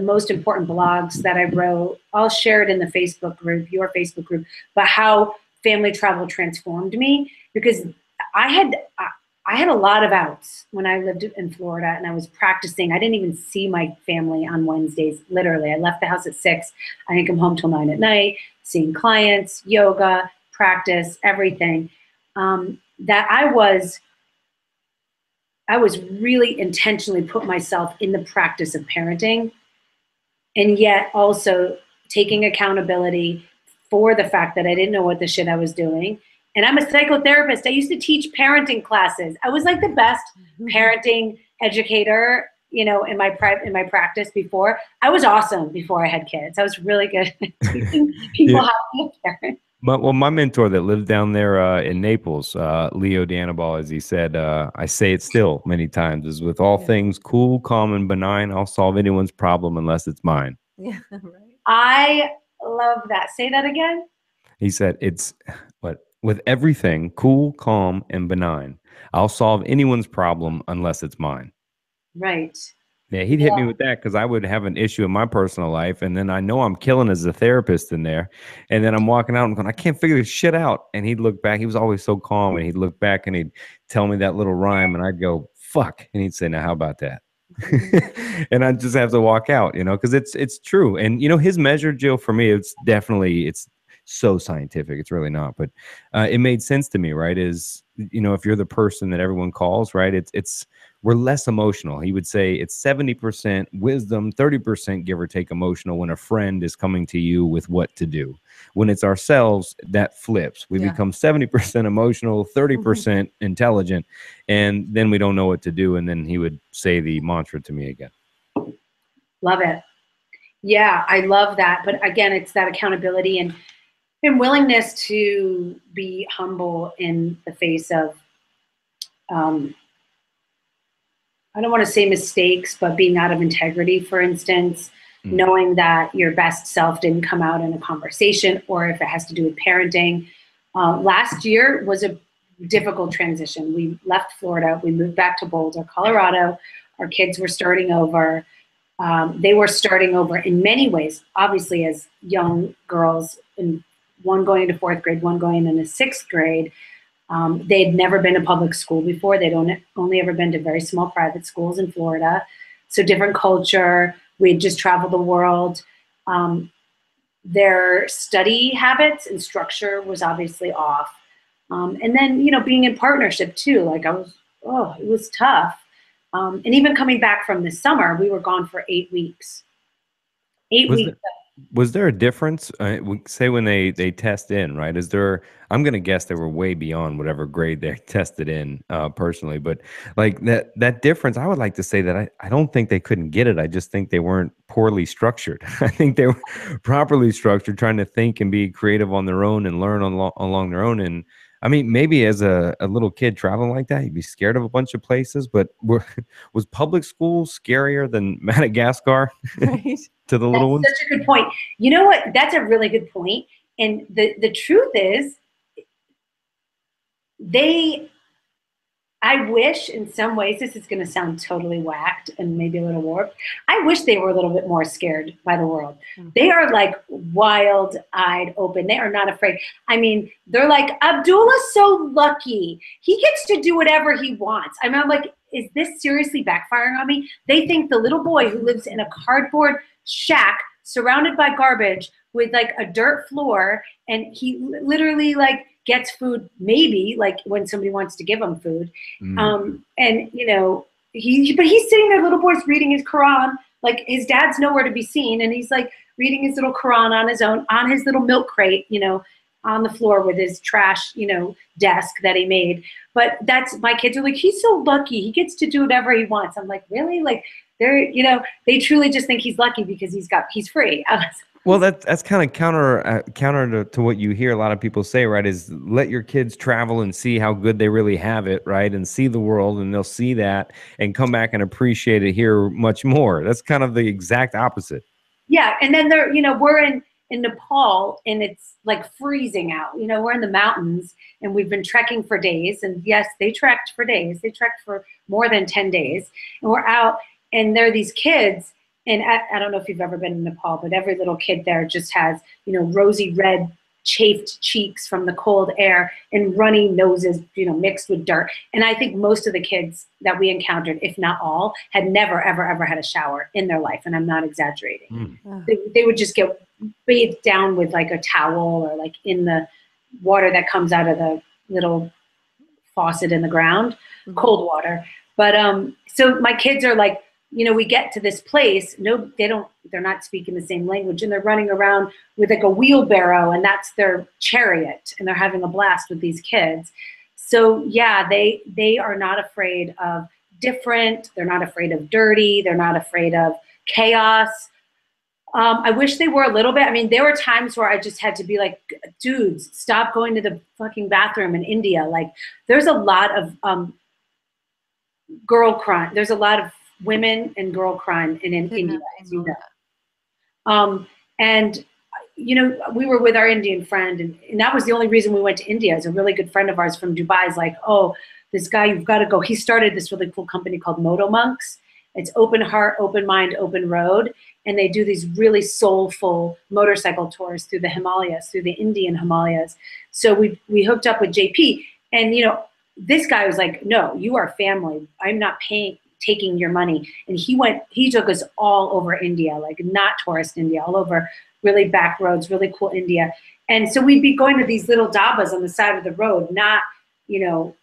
most important blogs that I wrote. I'll share it in the Facebook group, your Facebook group, but how family travel transformed me, because I had a lot of outs when I lived in Florida and I was practicing. I didn't even see my family on Wednesdays. Literally, I left the house at 6. I didn't come home till 9 at night, seeing clients, yoga, practice, everything. That I was really intentionally put myself in the practice of parenting, and yet also taking accountability for the fact that I didn't know what the shit I was doing. And I'm a psychotherapist. I used to teach parenting classes. I was like the best parenting educator, you know, in my practice before. I was awesome before I had kids. I was really good at teaching people how to be a parent. Well, my mentor that lived down there in Naples, Leo D'Anibal, as he said, I say it still many times, is with all things cool, calm, and benign, I'll solve anyone's problem unless it's mine. Yeah, right. I love that. Say that again. He said, with everything cool, calm, and benign, I'll solve anyone's problem unless it's mine. Right. Yeah, he'd hit me with that because I would have an issue in my personal life, and then I know I'm killing as a therapist in there, and then I'm walking out and going, I can't figure this shit out. And he'd look back. He was always so calm, and he'd look back and he'd tell me that little rhyme, and I'd go, fuck. And he'd say, now, how about that? And I'd just have to walk out, you know, because it's true. And, you know, his measure, Jill, for me, it's so scientific. It's really not, but it made sense to me, right? Is, you know, if you're the person that everyone calls, right, we're less emotional. He would say it's 70% wisdom, 30% give or take emotional when a friend is coming to you with what to do. When it's ourselves, that flips. We become 70% emotional, 30% intelligent, and then we don't know what to do. And then he would say the mantra to me again. Love it. Yeah, I love that. But again, it's that accountability and willingness to be humble in the face of, I don't want to say mistakes, but being out of integrity, for instance, knowing that your best self didn't come out in a conversation, or if it has to do with parenting. Last year was a difficult transition. We left Florida. We moved back to Boulder, Colorado. Our kids were starting over. They were starting over in many ways, obviously as young girls, and one going into 4th grade, one going into 6th grade. They'd never been to public school before. They'd only ever been to very small private schools in Florida. So different culture. We'd just traveled the world. Their study habits and structure was obviously off. And then, you know, being in partnership too, like it was tough. And even coming back from this summer, we were gone for 8 weeks. 8 weeks. Was there a difference? Say when they test in, right? I'm going to guess they were way beyond whatever grade they tested in personally, but like that difference, I would like to say that I don't think they couldn't get it. I just think they weren't poorly structured. I think they were properly structured, trying to think and be creative on their own and learn along their own. And I mean, maybe as a little kid traveling like that, you'd be scared of a bunch of places, but was public school scarier than Madagascar? Right. To the little ones? That's such a good point. You know what? That's a really good point. And the truth is, I wish in some ways, this is going to sound totally whacked and maybe a little warped, I wish they were a little bit more scared by the world. Mm-hmm. They are like wild-eyed open. They are not afraid. I mean, they're like, Abdullah's so lucky. He gets to do whatever he wants. I mean, I'm like, is this seriously backfiring on me? They think the little boy who lives in a cardboard shack surrounded by garbage with like a dirt floor, and he literally like gets food maybe like when somebody wants to give him food. And you know, but he's sitting there, little boy's reading his Quran, like his dad's nowhere to be seen, and he's like reading his little Quran on his own, on his little milk crate, you know, on the floor with his trash, you know, desk that he made. But that's, my kids are like, he's so lucky, he gets to do whatever he wants. I'm like, really? Like, they're, you know, they truly just think he's lucky because he's free. Well, that's kind of counter to what you hear a lot of people say, right? Is let your kids travel and see how good they really have it, right? And see the world, and they'll see that and come back and appreciate it here much more. That's kind of the exact opposite. Yeah, and then they're, you know, we're in Nepal, and it's like freezing out. You know, we're in the mountains, and we've been trekking for days. And yes, they trekked for days. They trekked for more than 10 days. And we're out, and there are these kids. And I don't know if you've ever been in Nepal, but every little kid there just has, you know, rosy red, chafed cheeks from the cold air and runny noses, you know, mixed with dirt. And I think most of the kids that we encountered, if not all, had never, ever, ever had a shower in their life. And I'm not exaggerating. They would just get bathed down with like a towel, or like in the water that comes out of the little faucet in the ground, cold water. But so my kids are like, you know, we get to this place, they're not speaking the same language, and they're running around with like a wheelbarrow, and that's their chariot, and they're having a blast with these kids. So yeah, they are not afraid of different, they're not afraid of dirty, they're not afraid of chaos. I wish they were a little bit. I mean, there were times where I just had to be like, dudes, stop going to the fucking bathroom in India. Like, there's a lot of girl crime. There's a lot of women and girl crime in India, as you know. And, you know, we were with our Indian friend, and that was the only reason we went to India. Is a really good friend of ours from Dubai is like, oh, this guy, you've got to go. He started this really cool company called Moto Monks. It's open heart, open mind, open road. And they do these really soulful motorcycle tours through the Himalayas, through the Indian Himalayas. So we hooked up with JP, and, you know, this guy was like, no, you are family. I'm not taking your money. And he took us all over India, like not tourist India, all over really back roads, really cool India. And so we'd be going to these little dabas on the side of the road, not, you know,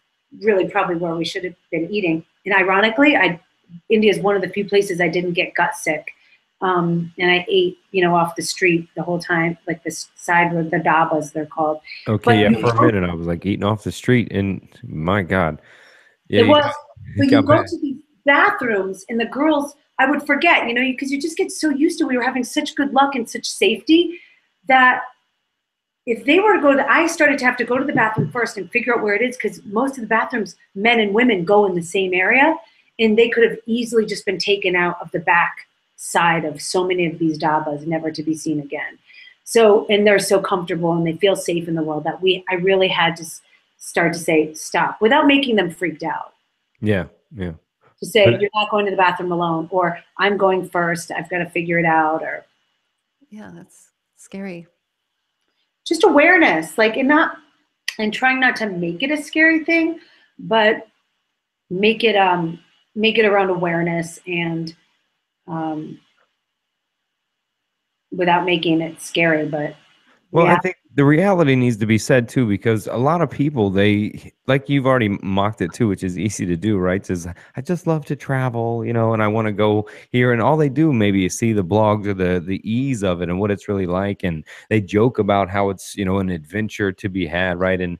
really probably where we should have been eating. And ironically, India is one of the few places I didn't get gut sick. And I ate, you know, off the street the whole time, like this side road, the dabas they're called. Okay, but yeah, for a minute I was like eating off the street, and my God. Yeah, it was, but you go to these bathrooms, and the girls, I would forget, you know, because you just get so used to, we were having such good luck and such safety that if they were to go I started to have to go to the bathroom first and figure out where it is, because most of the bathrooms, men and women go in the same area, and they could have easily just been taken out of the back side of so many of these dabas, never to be seen again. So, and they're so comfortable and they feel safe in the world that I really had to start to say stop without making them freaked out. Yeah. To say, you're not going to the bathroom alone, or I'm going first, I've got to figure it out, or. Yeah, that's scary. Just awareness, like, and trying not to make it a scary thing, but make it around awareness, and without making it scary. But well, yeah. I think the reality needs to be said too, because a lot of people, they, like you've already mocked it too, which is easy to do, right? Says, I just love to travel, you know, and I want to go here, and all they do maybe is see the blogs or the ease of it and what it's really like, and they joke about how it's, you know, an adventure to be had, right? And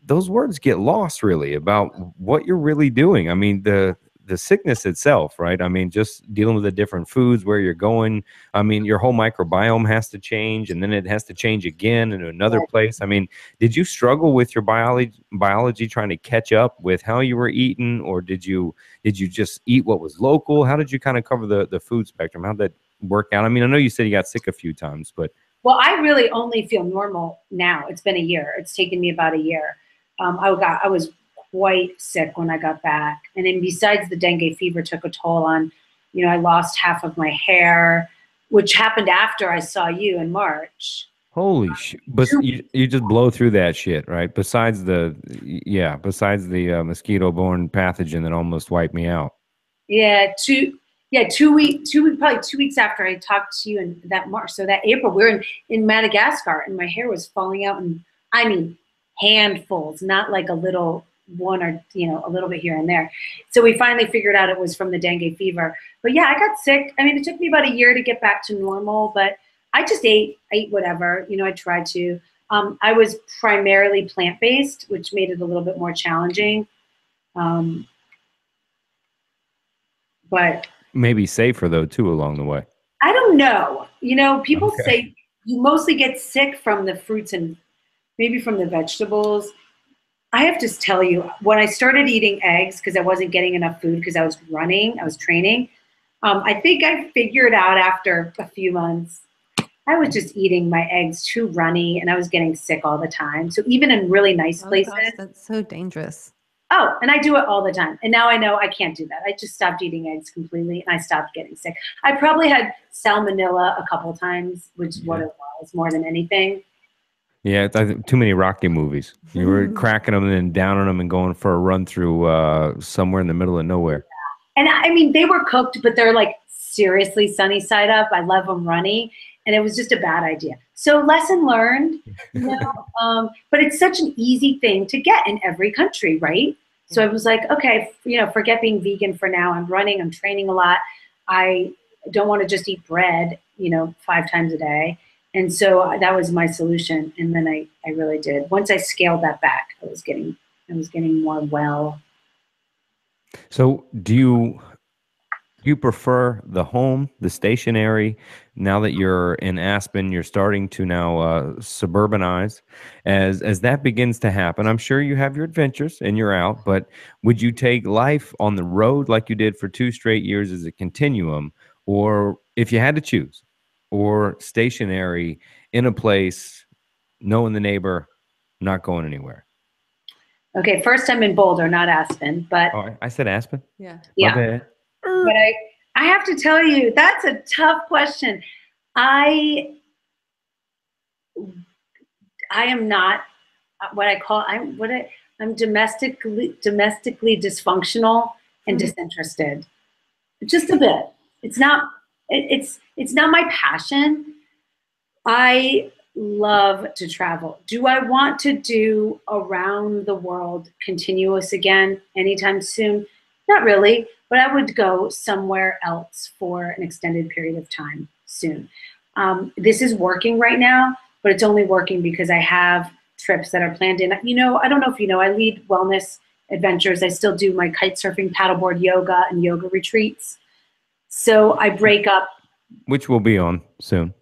those words get lost really about what you're really doing. I mean, the sickness itself, right? I mean, just dealing with the different foods, where you're going. I mean, your whole microbiome has to change, and then it has to change again in another place. I mean, did you struggle with your biology trying to catch up with how you were eating, or did you just eat what was local? How did you kind of cover the food spectrum? How'd that work out? I mean, I know you said you got sick a few times, but. Well, I really only feel normal now. It's been a year. It's taken me about a year. I was quite sick when I got back. And then besides the dengue fever took a toll on, you know, I lost half of my hair, which happened after I saw you in March. Holy shit. But you just blow through that shit, right? Besides the mosquito-borne pathogen that almost wiped me out. Yeah, probably 2 weeks after I talked to you in that March. So that April, we were in Madagascar, and my hair was falling out. And I mean, handfuls, not like a little one or, a little bit here and there. So we finally figured out it was from the dengue fever. But yeah, I got sick. I mean, it took me about a year to get back to normal, but I just ate whatever, I tried to. I was primarily plant-based, which made it a little bit more challenging. But maybe safer though too along the way. I don't know. People say you mostly get sick from the fruits and maybe from the vegetables. I have to tell you, when I started eating eggs, because I wasn't getting enough food because I was training, I think I figured out after a few months, I was just eating my eggs too runny and I was getting sick all the time. So even in really nice places. Gosh, that's so dangerous. Oh, and I do it all the time. And now I know I can't do that. I just stopped eating eggs completely and I stopped getting sick. I probably had salmonella a couple of times, which is what it was more than anything. Yeah, too many Rocky movies. You were cracking them and then downing them and going for a run through somewhere in the middle of nowhere. Yeah. And I mean, they were cooked, but they're like seriously sunny side up. I love them runny. And it was just a bad idea. So lesson learned, but it's such an easy thing to get in every country, right? So I was like, okay, forget being vegan for now. I'm running, I'm training a lot. I don't want to just eat bread, 5 times a day. And so that was my solution. And then I really did. Once I scaled that back, I was getting more well. So do you prefer the home, the stationary? Now that you're in Aspen, you're starting to now suburbanize. As that begins to happen, I'm sure you have your adventures and you're out, but would you take life on the road like you did for 2 straight years as a continuum? Or if you had to choose, or stationary in a place, knowing the neighbor, not going anywhere? Okay, first I'm in Boulder, not Aspen, but... Oh, I said Aspen? Yeah. My bad. But I have to tell you, that's a tough question. I am not what I call I'm domestically dysfunctional and disinterested. Just a bit. It's not my passion. I love to travel. Do I want to do around the world continuous again anytime soon? Not really, but I would go somewhere else for an extended period of time soon. This is working right now, but it's only working because I have trips that are planned in. I don't know if I lead wellness adventures. I still do my kite surfing, paddleboard yoga, and yoga retreats. So I break up. Which will be on soon.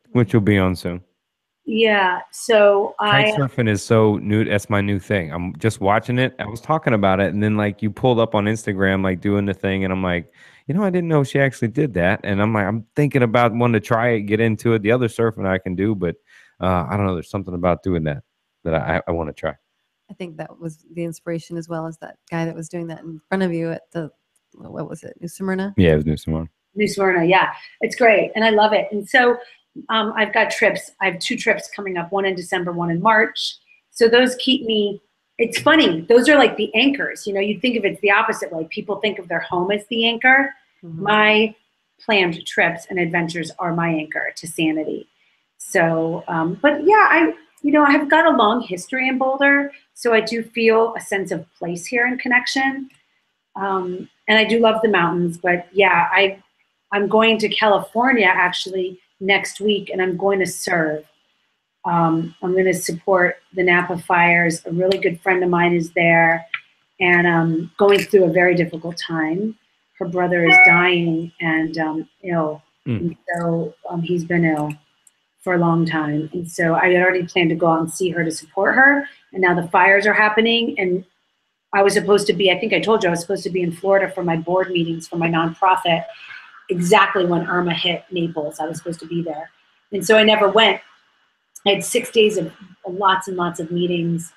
Yeah. So kite surfing is so new. That's my new thing. I'm just watching it. I was talking about it, and then you pulled up on Instagram, doing the thing, and I'm like, I didn't know she actually did that. And I'm thinking about wanting to try it, get into it. The other surfing I can do, but I don't know. There's something about doing that I want to try. I think that was the inspiration, as well as that guy that was doing that in front of you at what was it, New Smyrna? Yeah, it was New Smyrna. New Smyrna, yeah. It's great, and I love it. And so I've got trips. I have 2 trips coming up, one in December, one in March. So those keep me, it's funny. Those are like the anchors. You'd think of it's the opposite way. People think of their home as the anchor. Mm-hmm. My planned trips and adventures are my anchor to sanity. So, but yeah, I've got a long history in Boulder, so I do feel a sense of place here and connection. And I do love the mountains, but yeah, I'm going to California actually next week, and I'm going to serve. I'm going to support the Napa fires. A really good friend of mine is there, and going through a very difficult time. Her brother is dying and ill, and so he's been ill for a long time. And so I had already planned to go out and see her to support her, and now the fires are happening, and I was supposed to be, I think I told you, I was supposed to be in Florida for my board meetings for my nonprofit exactly when Irma hit Naples. I was supposed to be there. And so I never went. I had 6 days of lots and lots of meetings.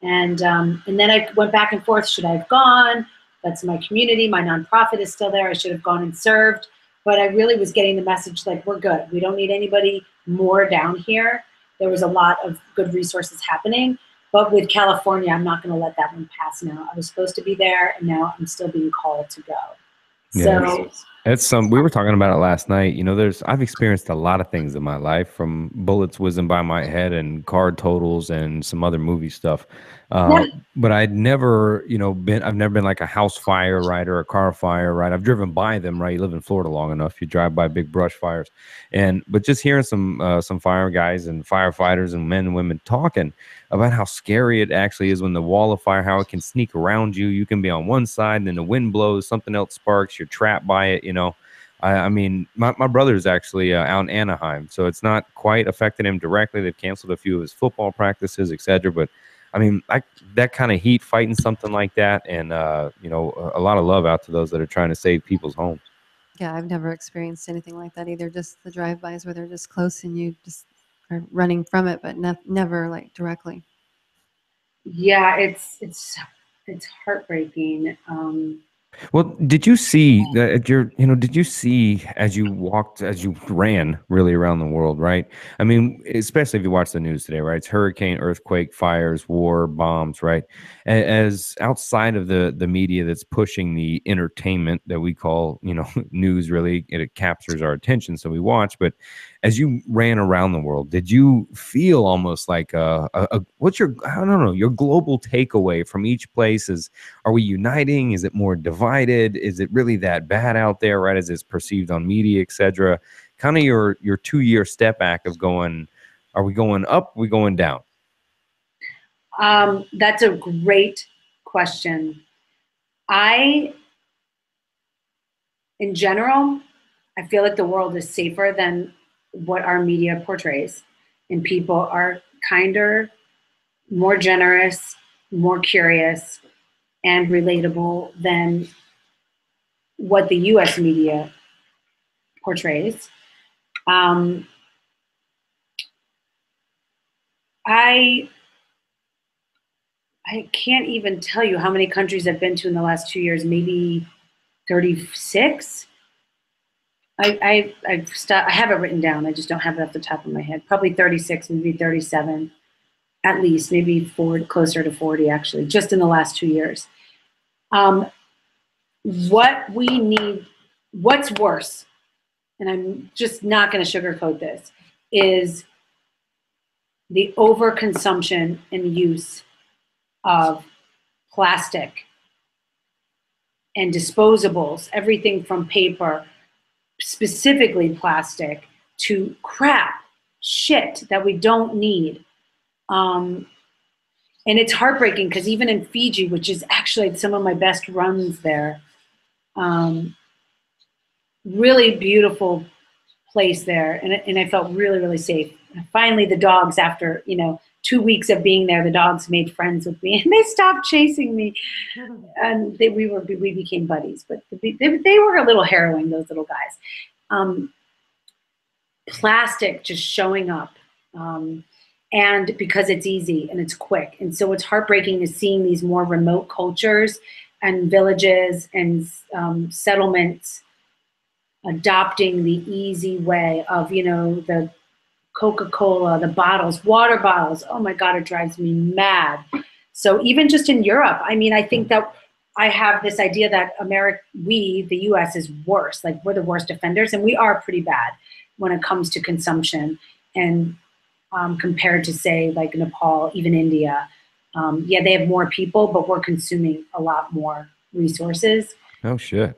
And then I went back and forth. Should I have gone? That's my community. My nonprofit is still there. I should have gone and served. But I really was getting the message we're good. We don't need anybody more down here. There was a lot of good resources happening. But with California, I'm not going to let that one pass now. I was supposed to be there, and now I'm still being called to go. Yeah, so We were talking about it last night. You know, I've experienced a lot of things in my life, from bullets whizzing by my head and card totals and some other movie stuff. Yeah. But I've never been like a house fire, right, or a car fire, right. I've driven by them, right. You live in Florida long enough, you drive by big brush fires, but just hearing some fire guys and firefighters and men and women talking about how scary it actually is when the wall of fire, how it can sneak around you. You can be on one side and then the wind blows, something else sparks, you're trapped by it, you know. I mean, my brother's actually out in Anaheim, so it's not quite affected him directly. They've canceled a few of his football practices, etc. But I mean, that kind of heat, fighting something like that, and a lot of love out to those that are trying to save people's homes. Yeah, I've never experienced anything like that either. Just the drive-bys where they're just close and you just are running from it, but never like directly. Yeah, it's heartbreaking. Well, did you see that did you see as you ran really around the world, right? I mean, especially if you watch the news today, right? It's hurricane, earthquake, fires, war, bombs, right? As outside of the media that's pushing the entertainment that we call, news, really, it captures our attention, so we watch. But as you ran around the world, did you feel almost like what's your, I don't know, your global takeaway from each place? Are we uniting? Is it more divided? Is it really that bad out there, right, as it's perceived on media, etc.? Kind of your 2-year step back of going, are we going up? Are we going down? That's a great question. In general, I feel like the world is safer than what our media portrays, and people are kinder, more generous, more curious, and relatable than what the U.S. media portrays. I can't even tell you how many countries I've been to in the last 2 years, maybe 36. I have it written down. I just don't have it off the top of my head. Probably 36, maybe 37, at least, maybe closer to 40, actually, just in the last 2 years. What we need, what's worse, and I'm just not going to sugarcoat this, is the overconsumption and use of plastic and disposables, everything from paper, specifically plastic, to crap, shit that we don't need. And it's heartbreaking because even in Fiji, which is actually some of my best runs there, really beautiful place there, and I felt really, really safe. Finally, the dogs, after 2 weeks of being there, the dogs made friends with me and they stopped chasing me, and we became buddies. But they were a little harrowing, those little guys. Plastic just showing up, and because it's easy and it's quick, and so it's heartbreaking is seeing these more remote cultures and villages and settlements adopting the easy way of the Coca-Cola, the bottles, water bottles. Oh my God, it drives me mad. So even just in Europe, I mean, I think that I have this idea that the US is worse. Like, we're the worst offenders, and we are pretty bad when it comes to consumption. And compared to, say, like Nepal, even India, they have more people, but we're consuming a lot more resources. Oh shit.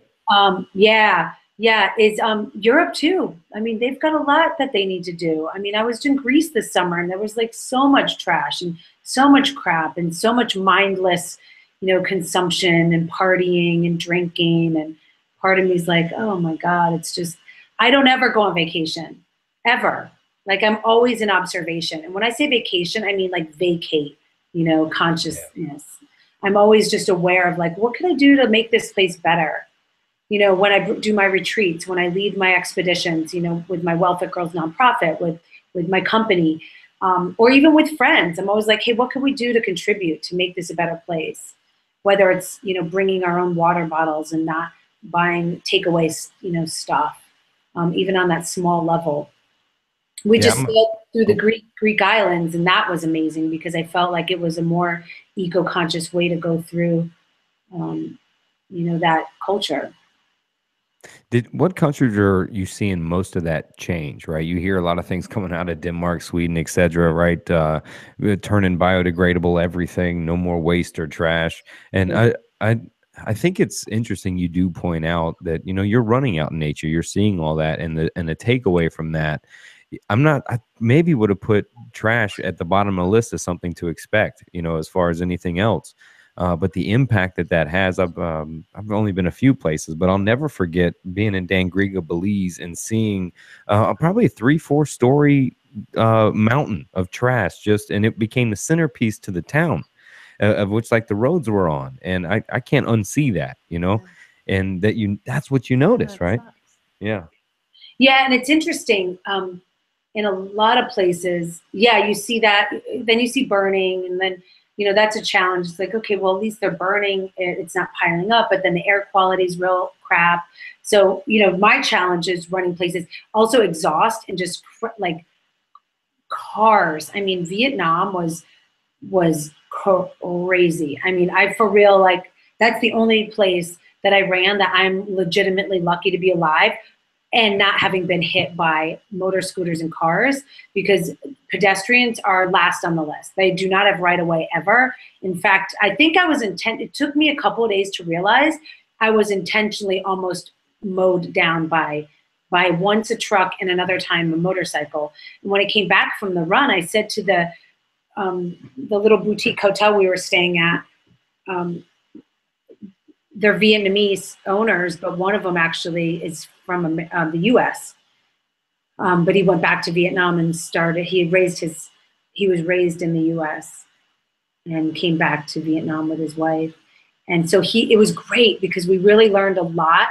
Is Europe too. I mean, they've got a lot that they need to do. I mean, I was in Greece this summer, and there was like so much trash and so much crap and so much mindless, consumption and partying and drinking. And part of me is like, oh my God, it's just, I don't ever go on vacation, ever. Like, I'm always in observation. And when I say vacation, I mean like vacate, consciousness. Yeah. I'm always just aware of like, what can I do to make this place better? When I do my retreats, when I lead my expeditions, with my Wellfit Girls nonprofit, with my company, or even with friends, I'm always like, hey, what can we do to contribute to make this a better place? Whether it's, bringing our own water bottles and not buying takeaway, stuff, even on that small level. We just sailed through the Greek islands, and that was amazing because I felt like it was a more eco-conscious way to go through, that culture. What countries are you seeing most of that change, right? You hear a lot of things coming out of Denmark, Sweden, et cetera, right? Turning biodegradable everything, no more waste or trash. And I, I think it's interesting you do point out that, you know, you're running out in nature, you're seeing all that, and the takeaway from that, I maybe would have put trash at the bottom of the list as something to expect, you know, as far as anything else. But the impact that has, I've only been a few places, but I'll never forget being in Dangriga, Belize, and seeing probably a 3-4 story mountain of trash, and it became the centerpiece to the town, of which like the roads were on, and I can't unsee that, you know, and that's what you notice, right? Sucks. Yeah. Yeah, and it's interesting. In a lot of places, yeah, you see that. Then you see burning, and then, you know, that's a challenge. It's like, okay, well, at least they're burning; it's not piling up. But then the air quality is real crap. So, you know, my challenge is running places. Also, exhaust and just like cars. I mean, Vietnam was crazy. I mean, I for real, like, that's the only place that I ran that I'm legitimately lucky to be alive and not having been hit by motor scooters and cars, because pedestrians are last on the list. They do not have right of way ever. In fact, I think it took me a couple of days to realize I was intentionally almost mowed down by once a truck and another time a motorcycle. And when I came back from the run, I said to the little boutique hotel we were staying at, they're Vietnamese owners, but one of them actually is from the U.S. But he went back to Vietnam and he was raised in the U.S. and came back to Vietnam with his wife. And so it was great because we really learned a lot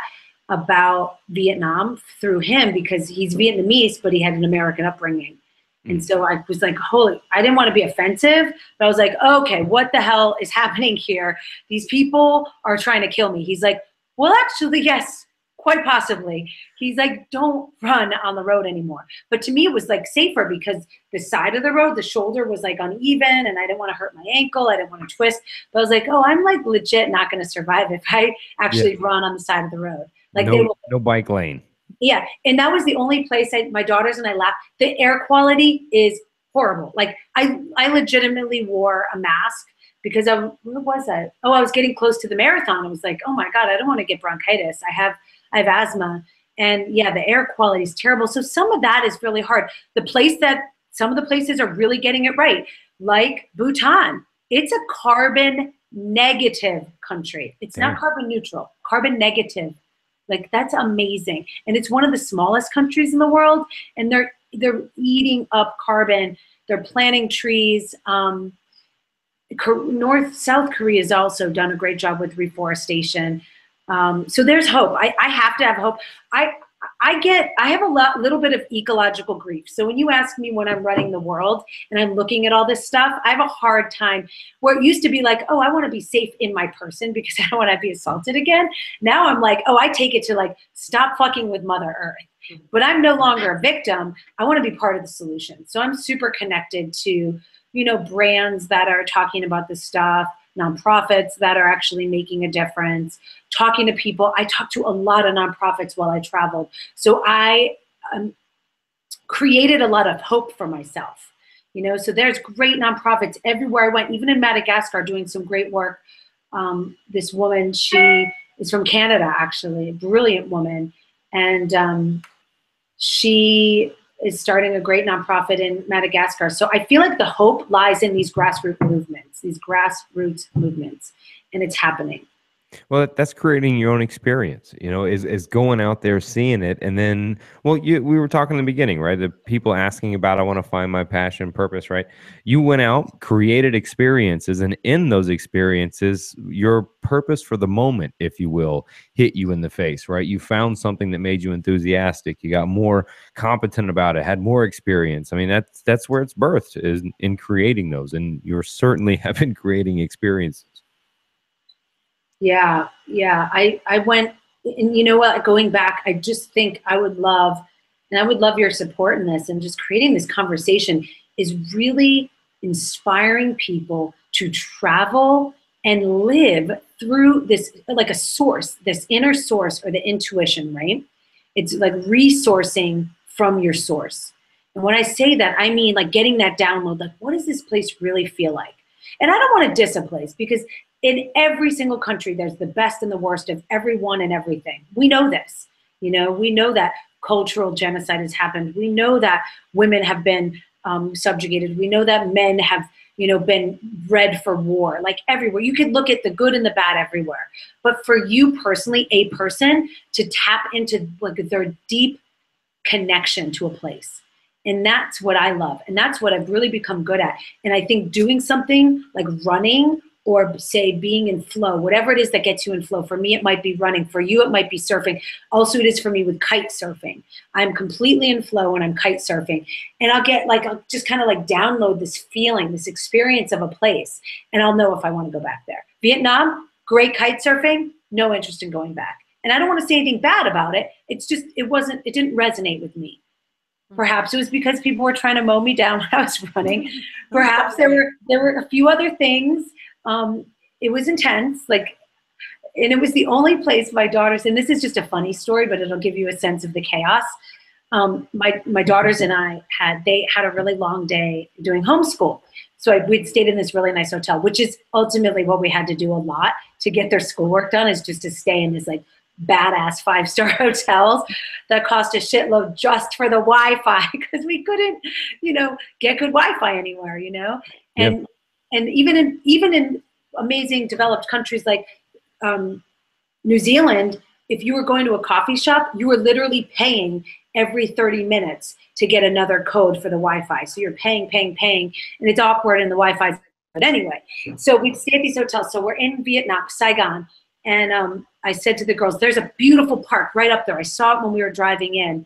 about Vietnam through him, because he's Vietnamese, but he had an American upbringing. And so I was like, I didn't want to be offensive, but I was like, okay, what the hell is happening here? These people are trying to kill me. He's like, well, actually, yes, quite possibly. He's like, don't run on the road anymore. But to me, it was like safer because the side of the road, the shoulder was like uneven, and I didn't want to hurt my ankle. I didn't want to twist. But I was like, oh, I'm like legit not going to survive if I actually run on the side of the road. Like no bike lane. Yeah, and that was the only place my daughters and I laughed. The air quality is horrible. Like I legitimately wore a mask because where was I? Oh, I was getting close to the marathon. I was like, oh my God, I don't want to get bronchitis. I have asthma, and yeah, the air quality is terrible. So some of that is really hard. Some of the places are really getting it right, like Bhutan. It's a carbon negative country. It's not carbon neutral, carbon negative. Like, that's amazing. And it's one of the smallest countries in the world, and they're eating up carbon. They're planting trees. South Korea has also done a great job with reforestation. So there's hope. I have to have hope. I have a little bit of ecological grief. So when you ask me when I'm running the world and I'm looking at all this stuff, I have a hard time where it used to be like, oh, I want to be safe in my person because I don't want to be assaulted again. Now I'm like, oh, I take it to like, stop fucking with Mother Earth. But I'm no longer a victim. I want to be part of the solution. So I'm super connected to, you know, brands that are talking about this stuff, nonprofits that are actually making a difference, talking to people. I talked to a lot of nonprofits while I traveled. So I created a lot of hope for myself, you know, so there's great nonprofits everywhere I went, even in Madagascar, doing some great work. This woman, she is from Canada, actually, a brilliant woman. And she is starting a great nonprofit in Madagascar. So I feel like the hope lies in these grassroots movements, and it's happening. Well, that's creating your own experience, you know, is going out there, seeing it. And then, well, we were talking in the beginning, right? The people asking about, I want to find my passion and purpose, right? You went out, created experiences, and in those experiences, your purpose for the moment, if you will, hit you in the face, right? You found something that made you enthusiastic. You got more competent about it, had more experience. I mean, that's where it's birthed, is in creating those. And you're certainly have been creating experiences. Yeah. I went, and you know what, going back, I just think I would love your support in this, and just creating this conversation is really inspiring people to travel and live through this, like a source, this inner source or the intuition, right? It's like resourcing from your source. And when I say that, I mean like getting that download, like what does this place really feel like? And I don't want to diss a place, because in every single country, there's the best and the worst of everyone and everything. We know this, we know that cultural genocide has happened. We know that women have been subjugated. We know that men have, been bred for war, like everywhere. You could look at the good and the bad everywhere. But for you personally, a person to tap into like their deep connection to a place. And that's what I love. And that's what I've really become good at. And I think doing something like running, or say being in flow, whatever it is that gets you in flow. For me, it might be running. For you, it might be surfing. Also, it is for me with kite surfing. I'm completely in flow when I'm kite surfing. And I'll just kind of like download this feeling, this experience of a place. And I'll know if I want to go back there. Vietnam, great kite surfing, no interest in going back. And I don't want to say anything bad about it. It's just, it didn't resonate with me. Perhaps it was because people were trying to mow me down when I was running. Perhaps there were a few other things. It was intense, and it was the only place my daughters, and this is just a funny story, but it'll give you a sense of the chaos. My daughters and I had a really long day doing homeschool. So we'd stayed in this really nice hotel, which is ultimately what we had to do a lot to get their schoolwork done, is just to stay in this like badass 5-star hotels that cost a shitload just for the Wi-Fi, because we couldn't, get good Wi-Fi anywhere, and Yep. And even in amazing developed countries like New Zealand, if you were going to a coffee shop, you were literally paying every 30 minutes to get another code for the Wi-Fi. So you're paying, and it's awkward, and the Wi-Fi's but anyway. So we'd stay at these hotels. So we're in Vietnam, Saigon, and I said to the girls, "There's a beautiful park right up there. I saw it when we were driving in.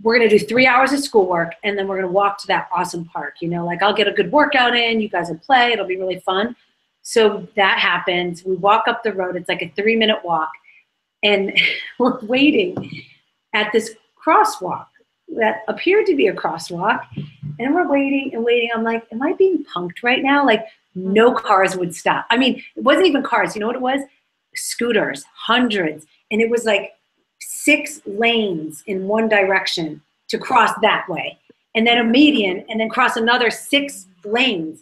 We're going to do 3 hours of schoolwork, and then we're going to walk to that awesome park. I'll get a good workout in. You guys will play. It'll be really fun." So that happens. We walk up the road. It's like a 3-minute walk, and we're waiting at this crosswalk that appeared to be a crosswalk, and we're waiting and waiting. I'm like, am I being punked right now? Like, no cars would stop. I mean, it wasn't even cars. You know what it was? Scooters, hundreds. And it was like 6 lanes in one direction to cross that way, and then a median, and then cross another 6 lanes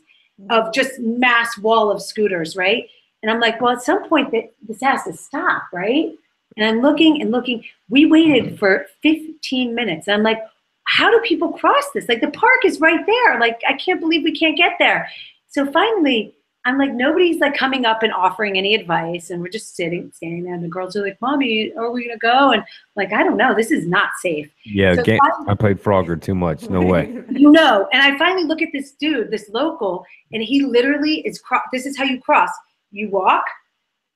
of just mass wall of scooters, right? And I'm like, well, at some point this has to stop, right? And I'm looking and looking. We waited for 15 minutes. And I'm like, how do people cross this? Like, the park is right there. Like, I can't believe we can't get there. So finally, I'm like, nobody's like coming up and offering any advice, and we're just standing there, and the girls are like, "Mommy, are we gonna go?" And like, I don't know, this is not safe. Yeah, So I played Frogger too much. No way. and I finally look at this dude, this local, and he literally is. This is how you cross. You walk,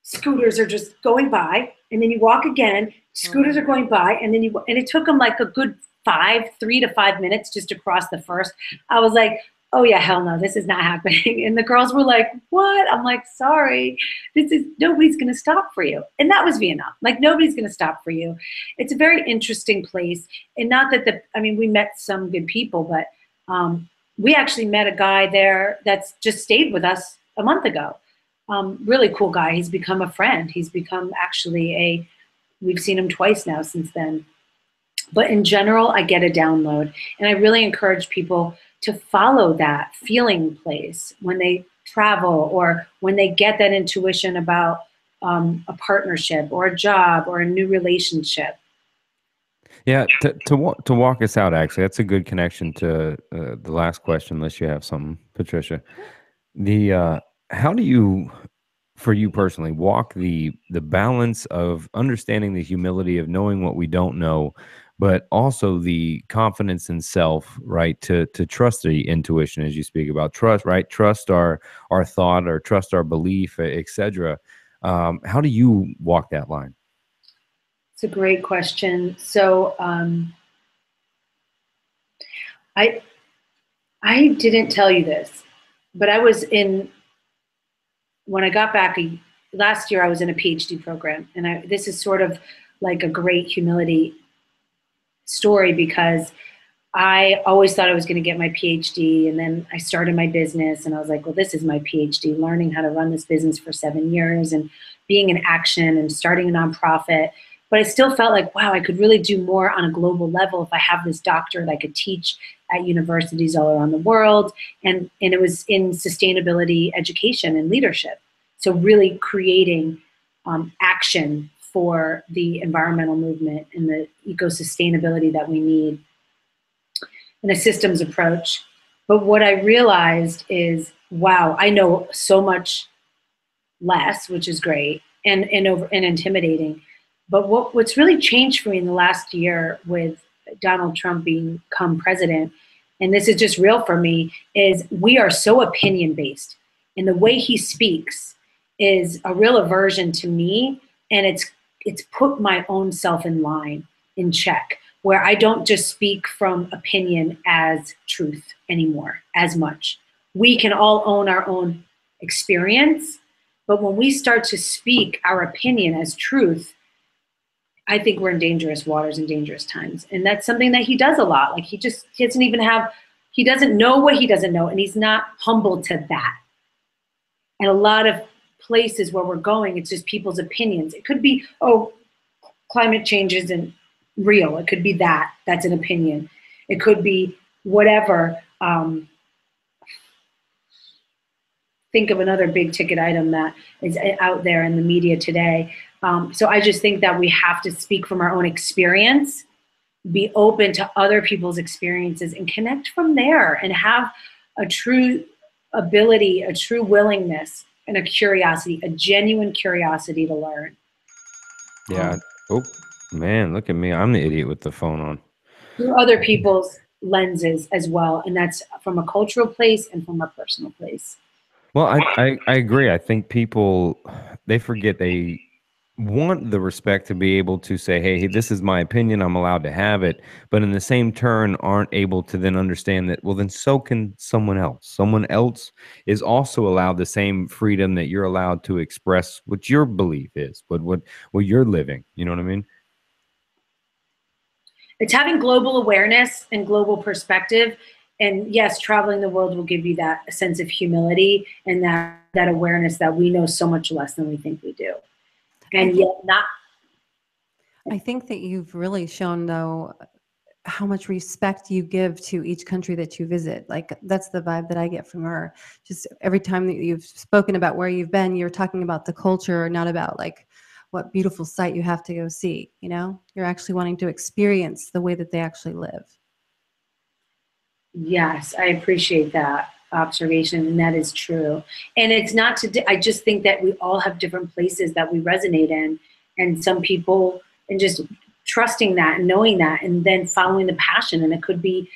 scooters are just going by, and then you walk again. Scooters are going by, and then and it took him like a good 3 to 5 minutes just to cross the first. I was like, oh yeah, hell no, this is not happening. And the girls were like, what? I'm like, sorry, nobody's gonna stop for you. And that was Vietnam. Like, nobody's gonna stop for you. It's a very interesting place. And not that we met some good people, but we actually met a guy there that's just stayed with us a month ago. Really cool guy. He's become a friend. He's become actually we've seen him twice now since then. But in general, I get a download. And I really encourage people to follow that feeling place when they travel, or when they get that intuition about a partnership or a job or a new relationship. Yeah, to walk us out, actually, that's a good connection to the last question, unless you have something, Patricia. How do you, for you personally, walk the balance of understanding the humility of knowing what we don't know, but also the confidence in self, right? To trust the intuition, as you speak about trust, right? Trust our thought, or trust our belief, etc. How do you walk that line? It's a great question. So I didn't tell you this, but when I got back last year, I was in a PhD program, and this is sort of like a great humility story, because I always thought I was going to get my PhD, and then I started my business, and I was like, well, this is my PhD, learning how to run this business for 7 years and being in action and starting a nonprofit. But I still felt like, wow, I could really do more on a global level if I have this doctorate. I could teach at universities all around the world, and it was in sustainability education and leadership. So really creating action for the environmental movement and the eco-sustainability that we need, and a systems approach. But what I realized is, wow, I know so much less, which is great and intimidating. But what's really changed for me in the last year with Donald Trump become president, and this is just real for me, is we are so opinion based, and the way he speaks is a real aversion to me, and it's put my own self in line, in check, where I don't just speak from opinion as truth anymore as much. We can all own our own experience, but when we start to speak our opinion as truth, I think we're in dangerous waters and dangerous times. And that's something that he does a lot. Like he doesn't know what he doesn't know, and he's not humble to that. And a lot of places where we're going, it's just people's opinions. It could be, oh, climate change isn't real. It could be that's an opinion. It could be whatever. Think of another big ticket item that is out there in the media today. So I just think that we have to speak from our own experience, be open to other people's experiences, and connect from there, and have a true ability, a true willingness, and a curiosity, a genuine curiosity to learn. Yeah. Oh, man, look at me. I'm the idiot with the phone on. Through other people's lenses as well. And that's from a cultural place and from a personal place. Well, I agree. I think people, they forget they want the respect to be able to say, hey, this is my opinion, I'm allowed to have it, but in the same turn aren't able to then understand that, well, then so can someone else. Someone else is also allowed the same freedom that you're allowed to express what your belief is, what you're living. You know what I mean? It's having global awareness and global perspective. And yes, traveling the world will give you that sense of humility and that awareness that we know so much less than we think we do. And yet not. I think that you've really shown, though, how much respect you give to each country that you visit. Like, that's the vibe that I get from her. Just every time that you've spoken about where you've been, you're talking about the culture, not about like what beautiful sight you have to go see. You know, you're actually wanting to experience the way that they actually live. Yes, I appreciate that observation, and that is true. And it's not I just think that we all have different places that we resonate in, and some people, and just trusting that and knowing that, and then following the passion. And it could be,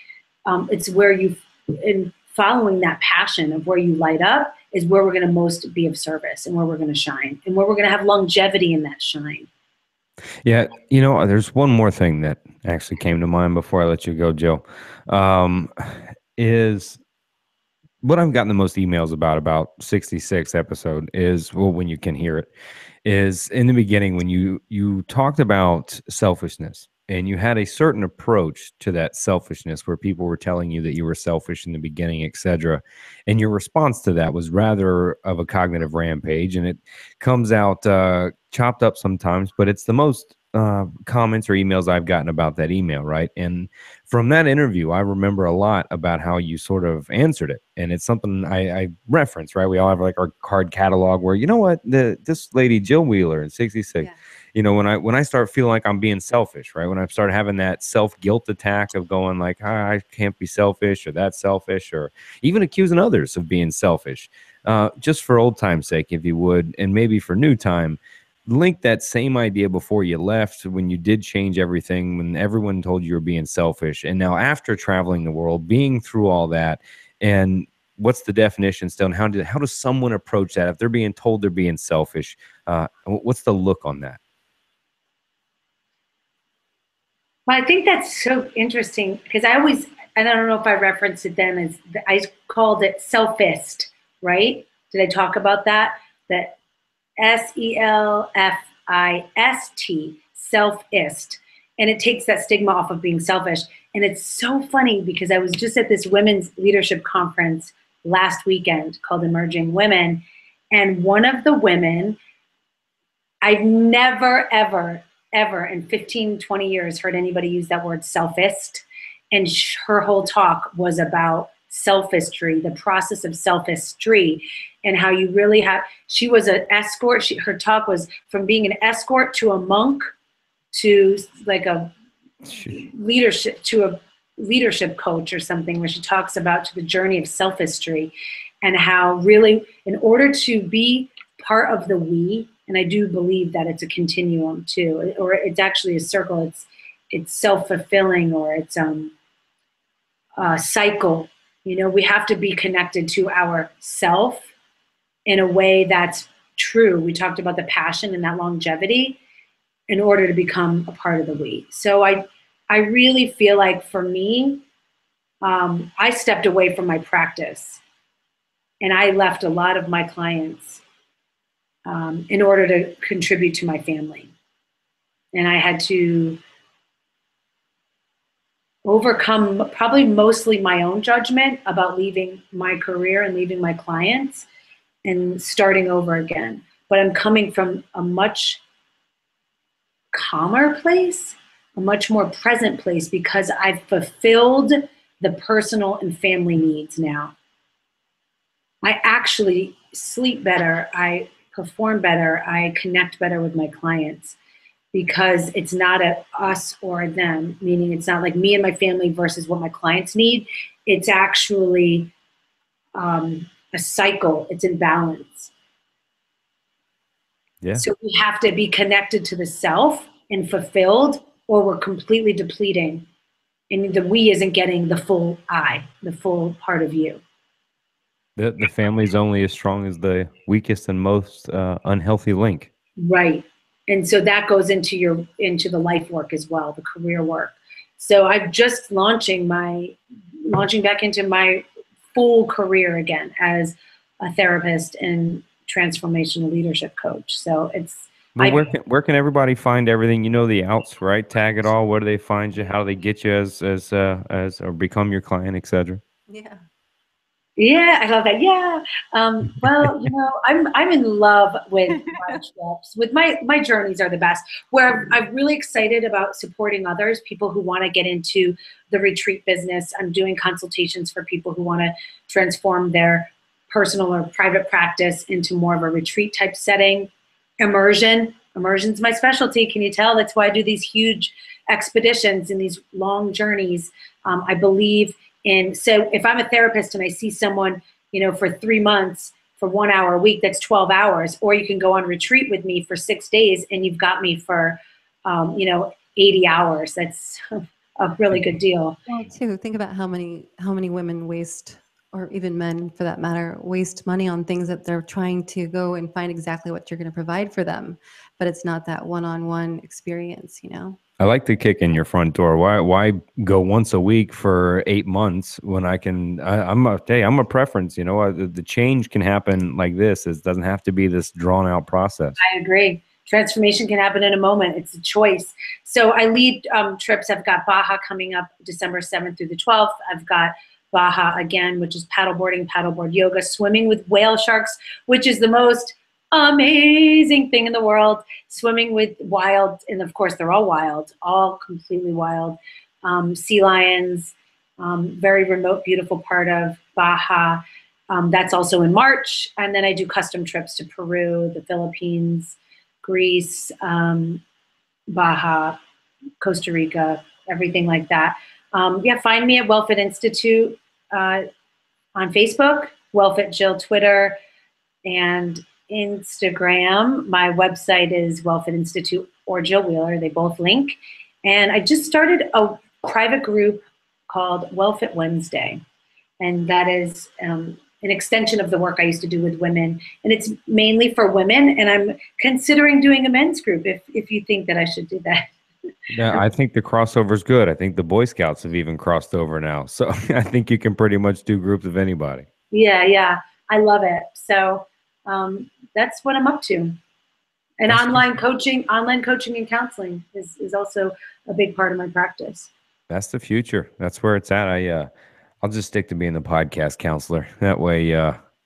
it's where in following that passion of where you light up is where we're going to most be of service, and where we're going to shine, and where we're going to have longevity in that shine. Yeah, there's one more thing that actually came to mind before I let you go, Jill. Is what I've gotten the most emails about 66 episode is, well, when you can hear it, is in the beginning when you talked about selfishness, and you had a certain approach to that selfishness where people were telling you that you were selfish in the beginning, etc. And your response to that was rather of a cognitive rampage, and it comes out chopped up sometimes, but it's the most comments or emails I've gotten about that email, right? And from that interview, I remember a lot about how you sort of answered it, and it's something I reference, right? We all have like our card catalog where, you know what, this lady Jill Wheeler in 66, yeah. When I start feeling like I'm being selfish, right? When I start having that self-guilt attack of going like, I can't be selfish, or that's selfish, or even accusing others of being selfish, just for old time's sake, if you would, and maybe for new time, link that same idea before you left, when you did change everything, when everyone told you were being selfish, and now after traveling the world, being through all that, and what's the definition still, and how does someone approach that if they're being told they're being selfish? What's the look on that? Well, I think that's so interesting, because I don't know if I referenced it then, as I called it selfist, right? Did I talk about that? That selfist, selfist. And it takes that stigma off of being selfish. And it's so funny because I was just at this women's leadership conference last weekend called Emerging Women. And one of the women, I've never, ever, ever in 15, 20 years heard anybody use that word selfist. And her whole talk was about selfistry, the process of selfistry, and how you really have, she was an escort. Her talk was from being an escort to a monk to like a leadership, to a leadership coach or something, where she talks about to the journey of selfistry and how really in order to be part of the we, and I do believe that it's a continuum too, or it's actually a circle, it's self-fulfilling, or it's a cycle. You know, we have to be connected to our self in a way that's true. We talked about the passion and that longevity in order to become a part of the we. So I really feel like for me, I stepped away from my practice and I left a lot of my clients in order to contribute to my family. And I had to overcome probably mostly my own judgment about leaving my career and leaving my clients and starting over again. But I'm coming from a much calmer place, a much more present place, because I've fulfilled the personal and family needs now. I actually sleep better, I perform better, I connect better with my clients, because it's not a us or them, meaning it's not like me and my family versus what my clients need. It's actually a cycle, it's in balance. Yeah. So we have to be connected to the self and fulfilled, or we're completely depleting. And the we isn't getting the full I, the full part of you. The family's only as strong as the weakest and most unhealthy link. Right. And so that goes into the life work as well, the career work. So I'm just launching back into my full career again as a therapist and transformational leadership coach. So it's, well, where can everybody find everything? You know, the outs, right? Tag it all. Where do they find you? How do they get you as or become your client, etc.? Yeah. Yeah, I love that. Yeah. Well, you know, I'm in love with my trips. With my journeys are the best. Where I'm really excited about supporting others, people who want to get into the retreat business. I'm doing consultations for people who want to transform their personal or private practice into more of a retreat type setting. Immersion's my specialty. Can you tell? That's why I do these huge expeditions and these long journeys. I believe in, so if I'm a therapist and I see someone, you know, for 3 months, for 1 hour a week, that's 12 hours. Or you can go on retreat with me for 6 days and you've got me for, 80 hours. That's a really good deal. Well, too, think about how many women waste, or even men for that matter, waste money on things that they're trying to go and find exactly what you're going to provide for them. But it's not that one-on-one experience, you know? I like to kick in your front door. Why go once a week for 8 months when I can? I'm a preference. You know, the change can happen like this. It doesn't have to be this drawn out process. I agree. Transformation can happen in a moment. It's a choice. So I lead trips. I've got Baja coming up December 7th through the 12th. I've got Baja again, which is paddleboard yoga, swimming with whale sharks, which is the most amazing thing in the world. Swimming with wild, and of course they're all wild, all completely wild, sea lions, very remote, beautiful part of Baja. That's also in March. And then I do custom trips to Peru, the Philippines, Greece, Baja, Costa Rica, everything like that. Find me at Wellfit Institute on Facebook, Wellfit Jill Twitter, and Instagram. My website is Wellfit Institute or Jill Wheeler. They both link. And I just started a private group called Wellfit Wednesday. And that is an extension of the work I used to do with women. And it's mainly for women. And I'm considering doing a men's group if you think that I should do that. Yeah, I think the crossover is good. I think the Boy Scouts have even crossed over now. So I think you can pretty much do groups of anybody. Yeah. I love it. So that's what I'm up to. And online coaching and counseling is also a big part of my practice. That's the future. That's where it's at. I'll just stick to being the podcast counselor. That way,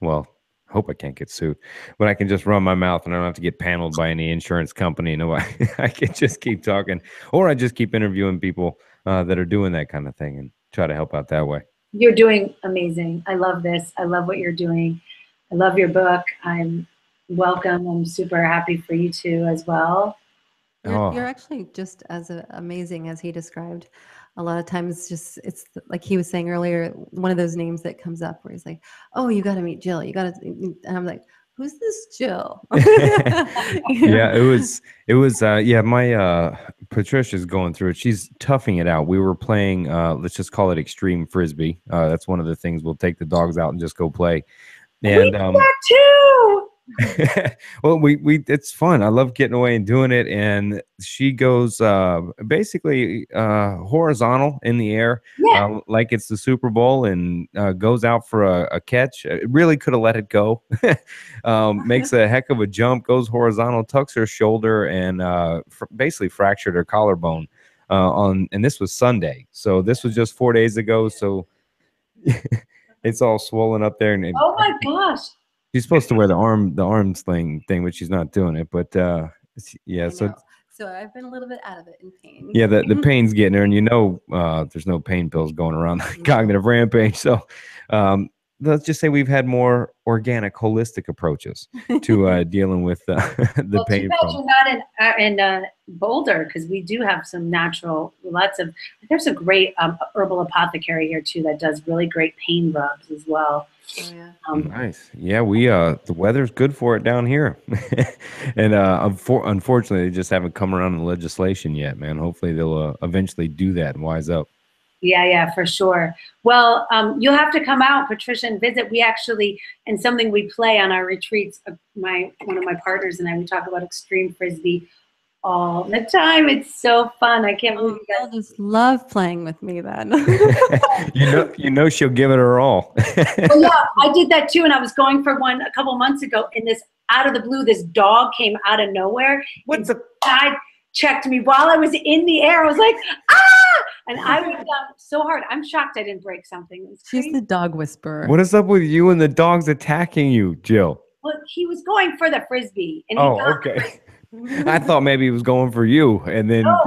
well, I hope I can't get sued, but I can just run my mouth and I don't have to get paneled by any insurance company. No, I can just keep talking, or I just keep interviewing people that are doing that kind of thing and try to help out that way. You're doing amazing. I love this. I love what you're doing. I love your book. I'm welcome. I'm super happy for you too as well. You're actually just as amazing as he described. A lot of times, just it's like he was saying earlier, one of those names that comes up where he's like, "Oh, you got to meet Jill. You got to," and I'm like, "Who's this Jill?" Yeah, it was yeah, my Patricia's going through it. She's toughing it out. We were playing let's just call it extreme frisbee. That's one of the things. We'll take the dogs out and just go play. And we do that too. Well, we it's fun. I love getting away and doing it. And she goes basically horizontal in the air, like it's the Super Bowl, and goes out for a catch. It really could have let it go. Makes a heck of a jump, goes horizontal, tucks her shoulder, and basically fractured her collarbone. And this was Sunday, so this was just 4 days ago. So it's all swollen up there. And oh my gosh. She's supposed to wear the arm sling thing, but she's not doing it. But yeah, so I've been a little bit out of it in pain. Yeah, the pain's getting her, and there's no pain pills going around Cognitive Rampage. So let's just say we've had more organic, holistic approaches to dealing with the pain. Too bad you're not in Boulder, because we do have some natural, there's a great herbal apothecary here too that does really great pain rubs as well. Oh, yeah. Nice. Yeah, we the weather's good for it down here, and unfortunately, they just haven't come around to legislation yet, man. Hopefully, they'll eventually do that and wise up. Yeah, for sure. Well, you'll have to come out, Patricia, and visit. We actually, and something we play on our retreats, one of my partners and I, we talk about extreme frisbee all the time. It's so fun. I can't believe you guys just love playing with me then. She'll give it her all. Well, yeah, I did that too, and I was going for one a couple months ago, and this out of the blue, this dog came out of nowhere. What's the guy checked me while I was in the air. I was like, ah! And I went down so hard. I'm shocked I didn't break something. She's the dog whisperer. What is up with you and the dogs attacking you, Jill? Well, he was going for the frisbee. And okay. I thought maybe he was going for you, and then no,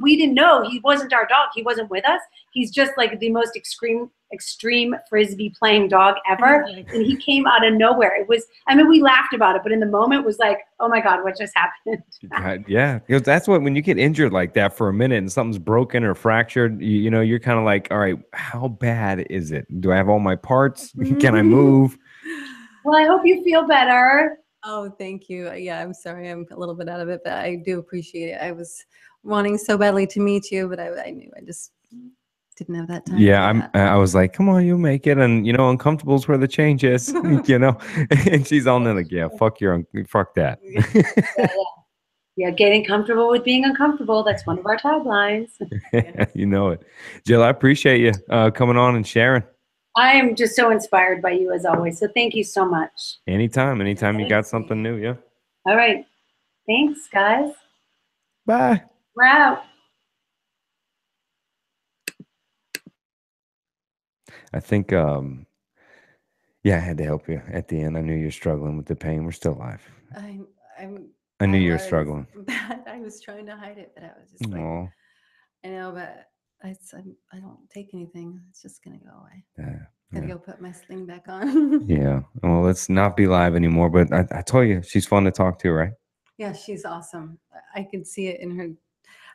we didn't know. He wasn't our dog. He wasn't with us. He's just like the most extreme frisbee playing dog ever. And he came out of nowhere. We laughed about it, but in the moment it was like, oh my God, what just happened? Yeah, because that's when you get injured like that for a minute and something's broken or fractured, you're kind of like, all right, how bad is it? Do I have all my parts? Can I move? Well, I hope you feel better. Oh, thank you. Yeah, I'm sorry. I'm a little bit out of it, but I do appreciate it. I was wanting so badly to meet you, but I knew I just didn't have that time. Yeah, I was like, come on, you'll make it. And, uncomfortable is where the change is, And she's on there like, yeah, fuck that. Yeah, getting comfortable with being uncomfortable. That's one of our taglines. You know it. Jill, I appreciate you coming on and sharing. I am just so inspired by you as always. So thank you so much. Anytime you got something new, yeah. All right. Thanks, guys. Bye. We're out. I think, I had to help you at the end. I knew you're struggling with the pain. We're still alive. I knew you were struggling. I was trying to hide it, but I was just like, I know, but I don't take anything. It's just going to go away. Gotta go put my sling back on. Yeah. Well, let's not be live anymore, but I told you, she's fun to talk to, right? Yeah, she's awesome. I could see it in her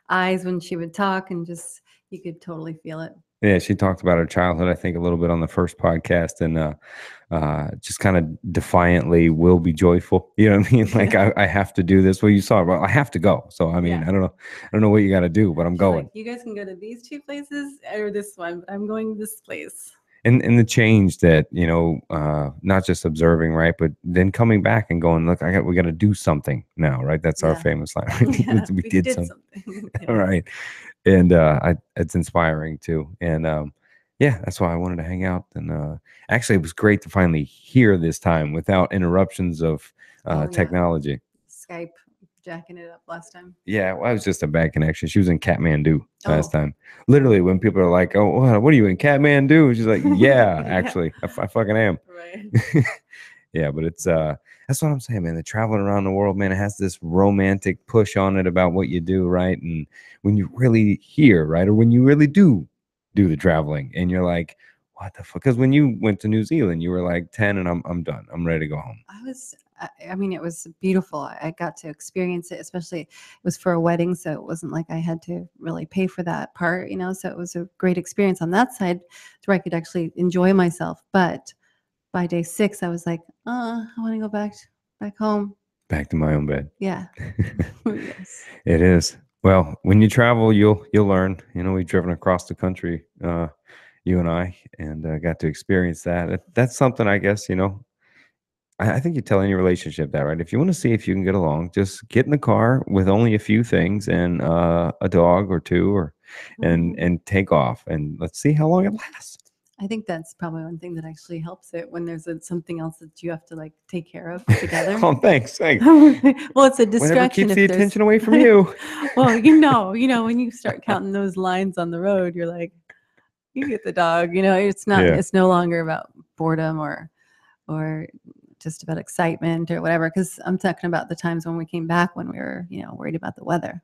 eyes when she would talk, and just, you could totally feel it. Yeah, she talked about her childhood, I think, a little bit on the first podcast, and just kind of defiantly will be joyful. You know what I mean? Like, I have to do this. Well, you saw it. Well, I have to go. So, I mean, I don't know what you got to do, but I'm going. Like, you guys can go to these two places or this one, but I'm going this place. And the change that, not just observing, right, but then coming back and going, look, we got to do something now, right? That's our famous line. Right? we did something. All right. And it's inspiring too. And that's why I wanted to hang out. And actually, it was great to finally hear this time without interruptions of technology. Skype jacking it up last time. Yeah, well, I was just a bad connection. She was in Kathmandu last Oh. time. Literally, when people are like, "Oh, what are you in Kathmandu?" She's like, "Yeah, Yeah. actually, I fucking am." Right. Yeah, but it's that's what I'm saying, man. The traveling around the world, man, it has this romantic push on it about what you do, right? And when you really hear, right, or when you really do the traveling, and you're like, "What the fuck?" Because when you went to New Zealand, you were like 10, and I'm done. I'm ready to go home. I mean, it was beautiful. I got to experience it, especially it was for a wedding. So it wasn't like I had to really pay for that part, so it was a great experience on that side where I could actually enjoy myself. But by day 6, I was like, I want to go back home. Back to my own bed. Yeah. Yes. It is. Well, when you travel, you'll learn. We've driven across the country, you and I, and got to experience that. That's something, I guess, I think you tell any relationship that, right? If you want to see if you can get along, just get in the car with only a few things and a dog or two, or and take off, and let's see how long it lasts. I think that's probably one thing that actually helps it when there's something else that you have to like take care of together. Oh, thanks. Well, it's a distraction. Whatever keeps if the there's- attention away from you. Well, when you start counting those lines on the road, you're like, you get the dog. It's not. Yeah. It's no longer about boredom or just about excitement or whatever. Because I'm talking about the times when we came back when we were, worried about the weather.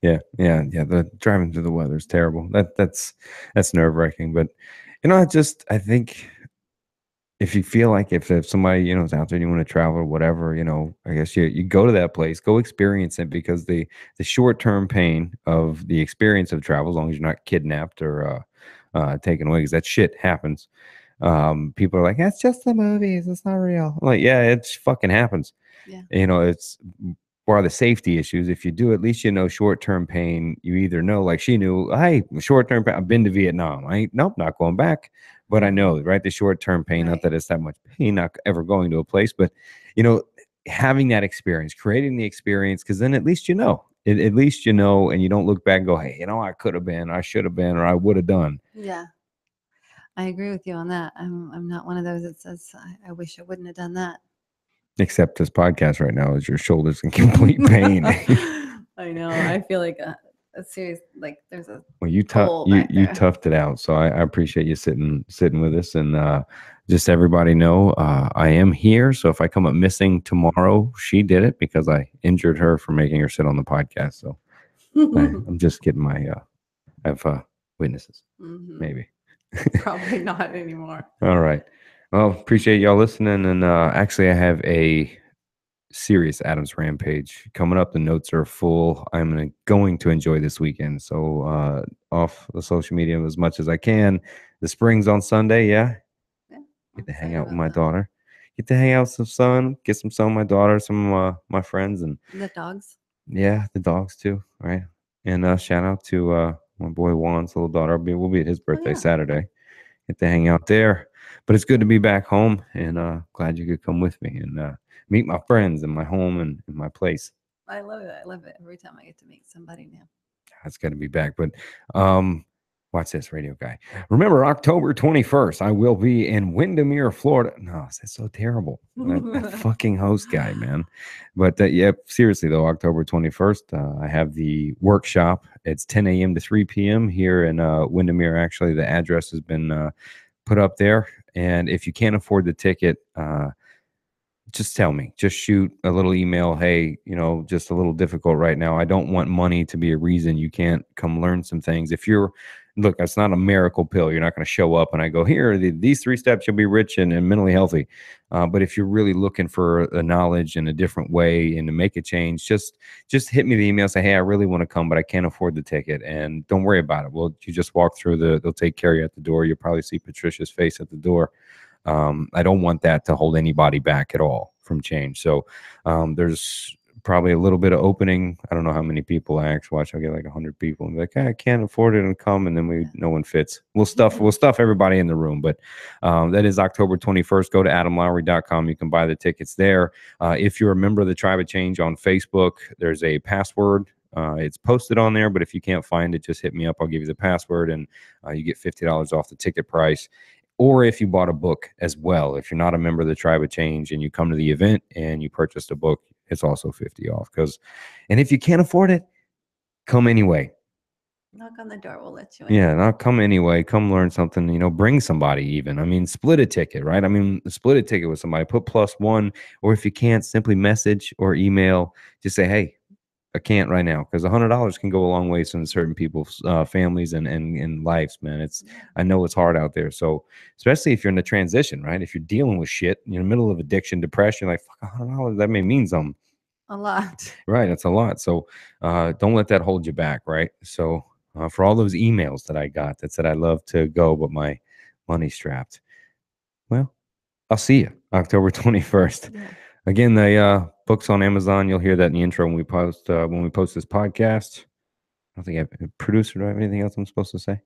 Yeah. The driving through the weather is terrible. That's nerve wracking. But I think if you feel like if somebody is out there and you want to travel or whatever, I guess you go to that place, go experience it, because the short term pain of the experience of travel, as long as you're not kidnapped or taken away, because that shit happens. People are like, that's just the movies, it's not real. I'm like, yeah, it fucking happens. Yeah. It's for the safety issues. If you do, at least short-term pain. You either know, like she knew, hey, short-term pain, I've been to Vietnam, not going back, but I know, right, the short-term pain, Right. not that it's that much pain, not ever going to a place, but having that experience, creating the experience, because then at least at least and you don't look back and go, hey, I could have been, I should have been, or I would have done. Yeah. I agree with you on that. I'm not one of those that says I wish I wouldn't have done that. Except this podcast right now is your shoulders in complete pain. I know. I feel like a serious, like there's a well, you toughed it out. So I appreciate you sitting with us, and just everybody know I am here. So if I come up missing tomorrow, she did it because I injured her for making her sit on the podcast. So I'm just getting my I have witnesses, maybe. Probably not anymore. All right. Well, appreciate y'all listening. And actually, I have a serious Adams Rampage coming up. The notes are full. I'm going to enjoy this weekend. So off the social media as much as I can. The spring's on Sunday. Yeah. Get to hang out with my daughter. Get to hang out with some sun. Get some sun with my daughter, some of my friends. And the dogs. Yeah, the dogs too. Right. And shout out to my boy Juan's little daughter. We'll be at his birthday Saturday. Get to hang out there. But it's good to be back home, and glad you could come with me and meet my friends in my home and in my place. I love it. I love it every time I get to meet somebody new. It's got to be back. But watch this, radio guy. Remember, October 21st, I will be in Windermere, Florida. No, that's so terrible. That fucking host guy, man. But yeah, seriously though, October 21st, I have the workshop. It's 10 a.m. to 3 p.m. here in Windermere. Actually, the address has been put up there. And if you can't afford the ticket, just tell me. Just shoot a little email. Hey, just a little difficult right now. I don't want money to be a reason you can't come learn some things. Look, that's not a miracle pill. You're not going to show up and I go, here are these 3 steps, you'll be rich and mentally healthy. But if you're really looking for a knowledge in a different way and to make a change, just hit me the email. Say, hey, I really want to come, but I can't afford the ticket. And don't worry about it. Well, you just walk through they'll take care of you at the door. You'll probably see Patricia's face at the door. I don't want that to hold anybody back at all from change. So there's probably a little bit of opening. I don't know how many people I actually watch. I'll get like 100 people and be like, hey, I can't afford it, and come, and then no one fits. We'll stuff everybody in the room. But that is October 21st. Go to adamlowry.com. You can buy the tickets there. If you're a member of the Tribe of Change on Facebook, there's a password. It's posted on there, but if you can't find it, just hit me up. I'll give you the password, and you get $50 off the ticket price. Or if you bought a book as well, if you're not a member of the Tribe of Change and you come to the event and you purchased a book, it's also 50 off. And if you can't afford it, come anyway. Knock on the door, we'll let you in. Yeah, not come anyway. Come learn something, bring somebody even. I mean, split a ticket, right? I mean, split a ticket with somebody, put +1, or if you can't, simply message or email. Just say, hey, I can't right now, because $100 can go a long ways in certain people's families and lives, man. I know it's hard out there. So especially if you're in the transition, right? If you're dealing with shit, you're in the middle of addiction, depression, like fuck, $100, that may mean something. A lot. Right. It's a lot. So don't let that hold you back. Right. So for all those emails that I got that said, I love to go, but my money's strapped. Well, I'll see you October 21st. Yeah. Again, the book's on Amazon. You'll hear that in the intro when we post this podcast. I don't think I have a producer. Do I have anything else I'm supposed to say?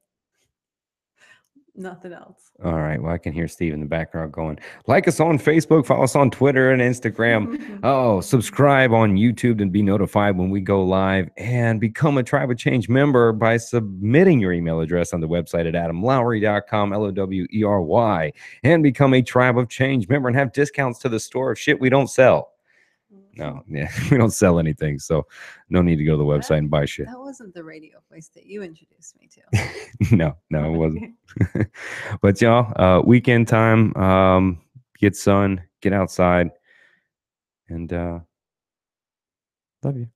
Nothing else. All right. Well, I can hear Steve in the background going, like us on Facebook, follow us on Twitter and Instagram. Subscribe on YouTube and be notified when we go live, and become a Tribe of Change member by submitting your email address on the website at adamlowry.com, LOWERY, and become a Tribe of Change member and have discounts to the store of shit we don't sell. No, yeah, we don't sell anything, so no need to go to the website and buy shit. That wasn't the radio voice that you introduced me to. No, it wasn't. But y'all, weekend time, get sun, get outside, and love you.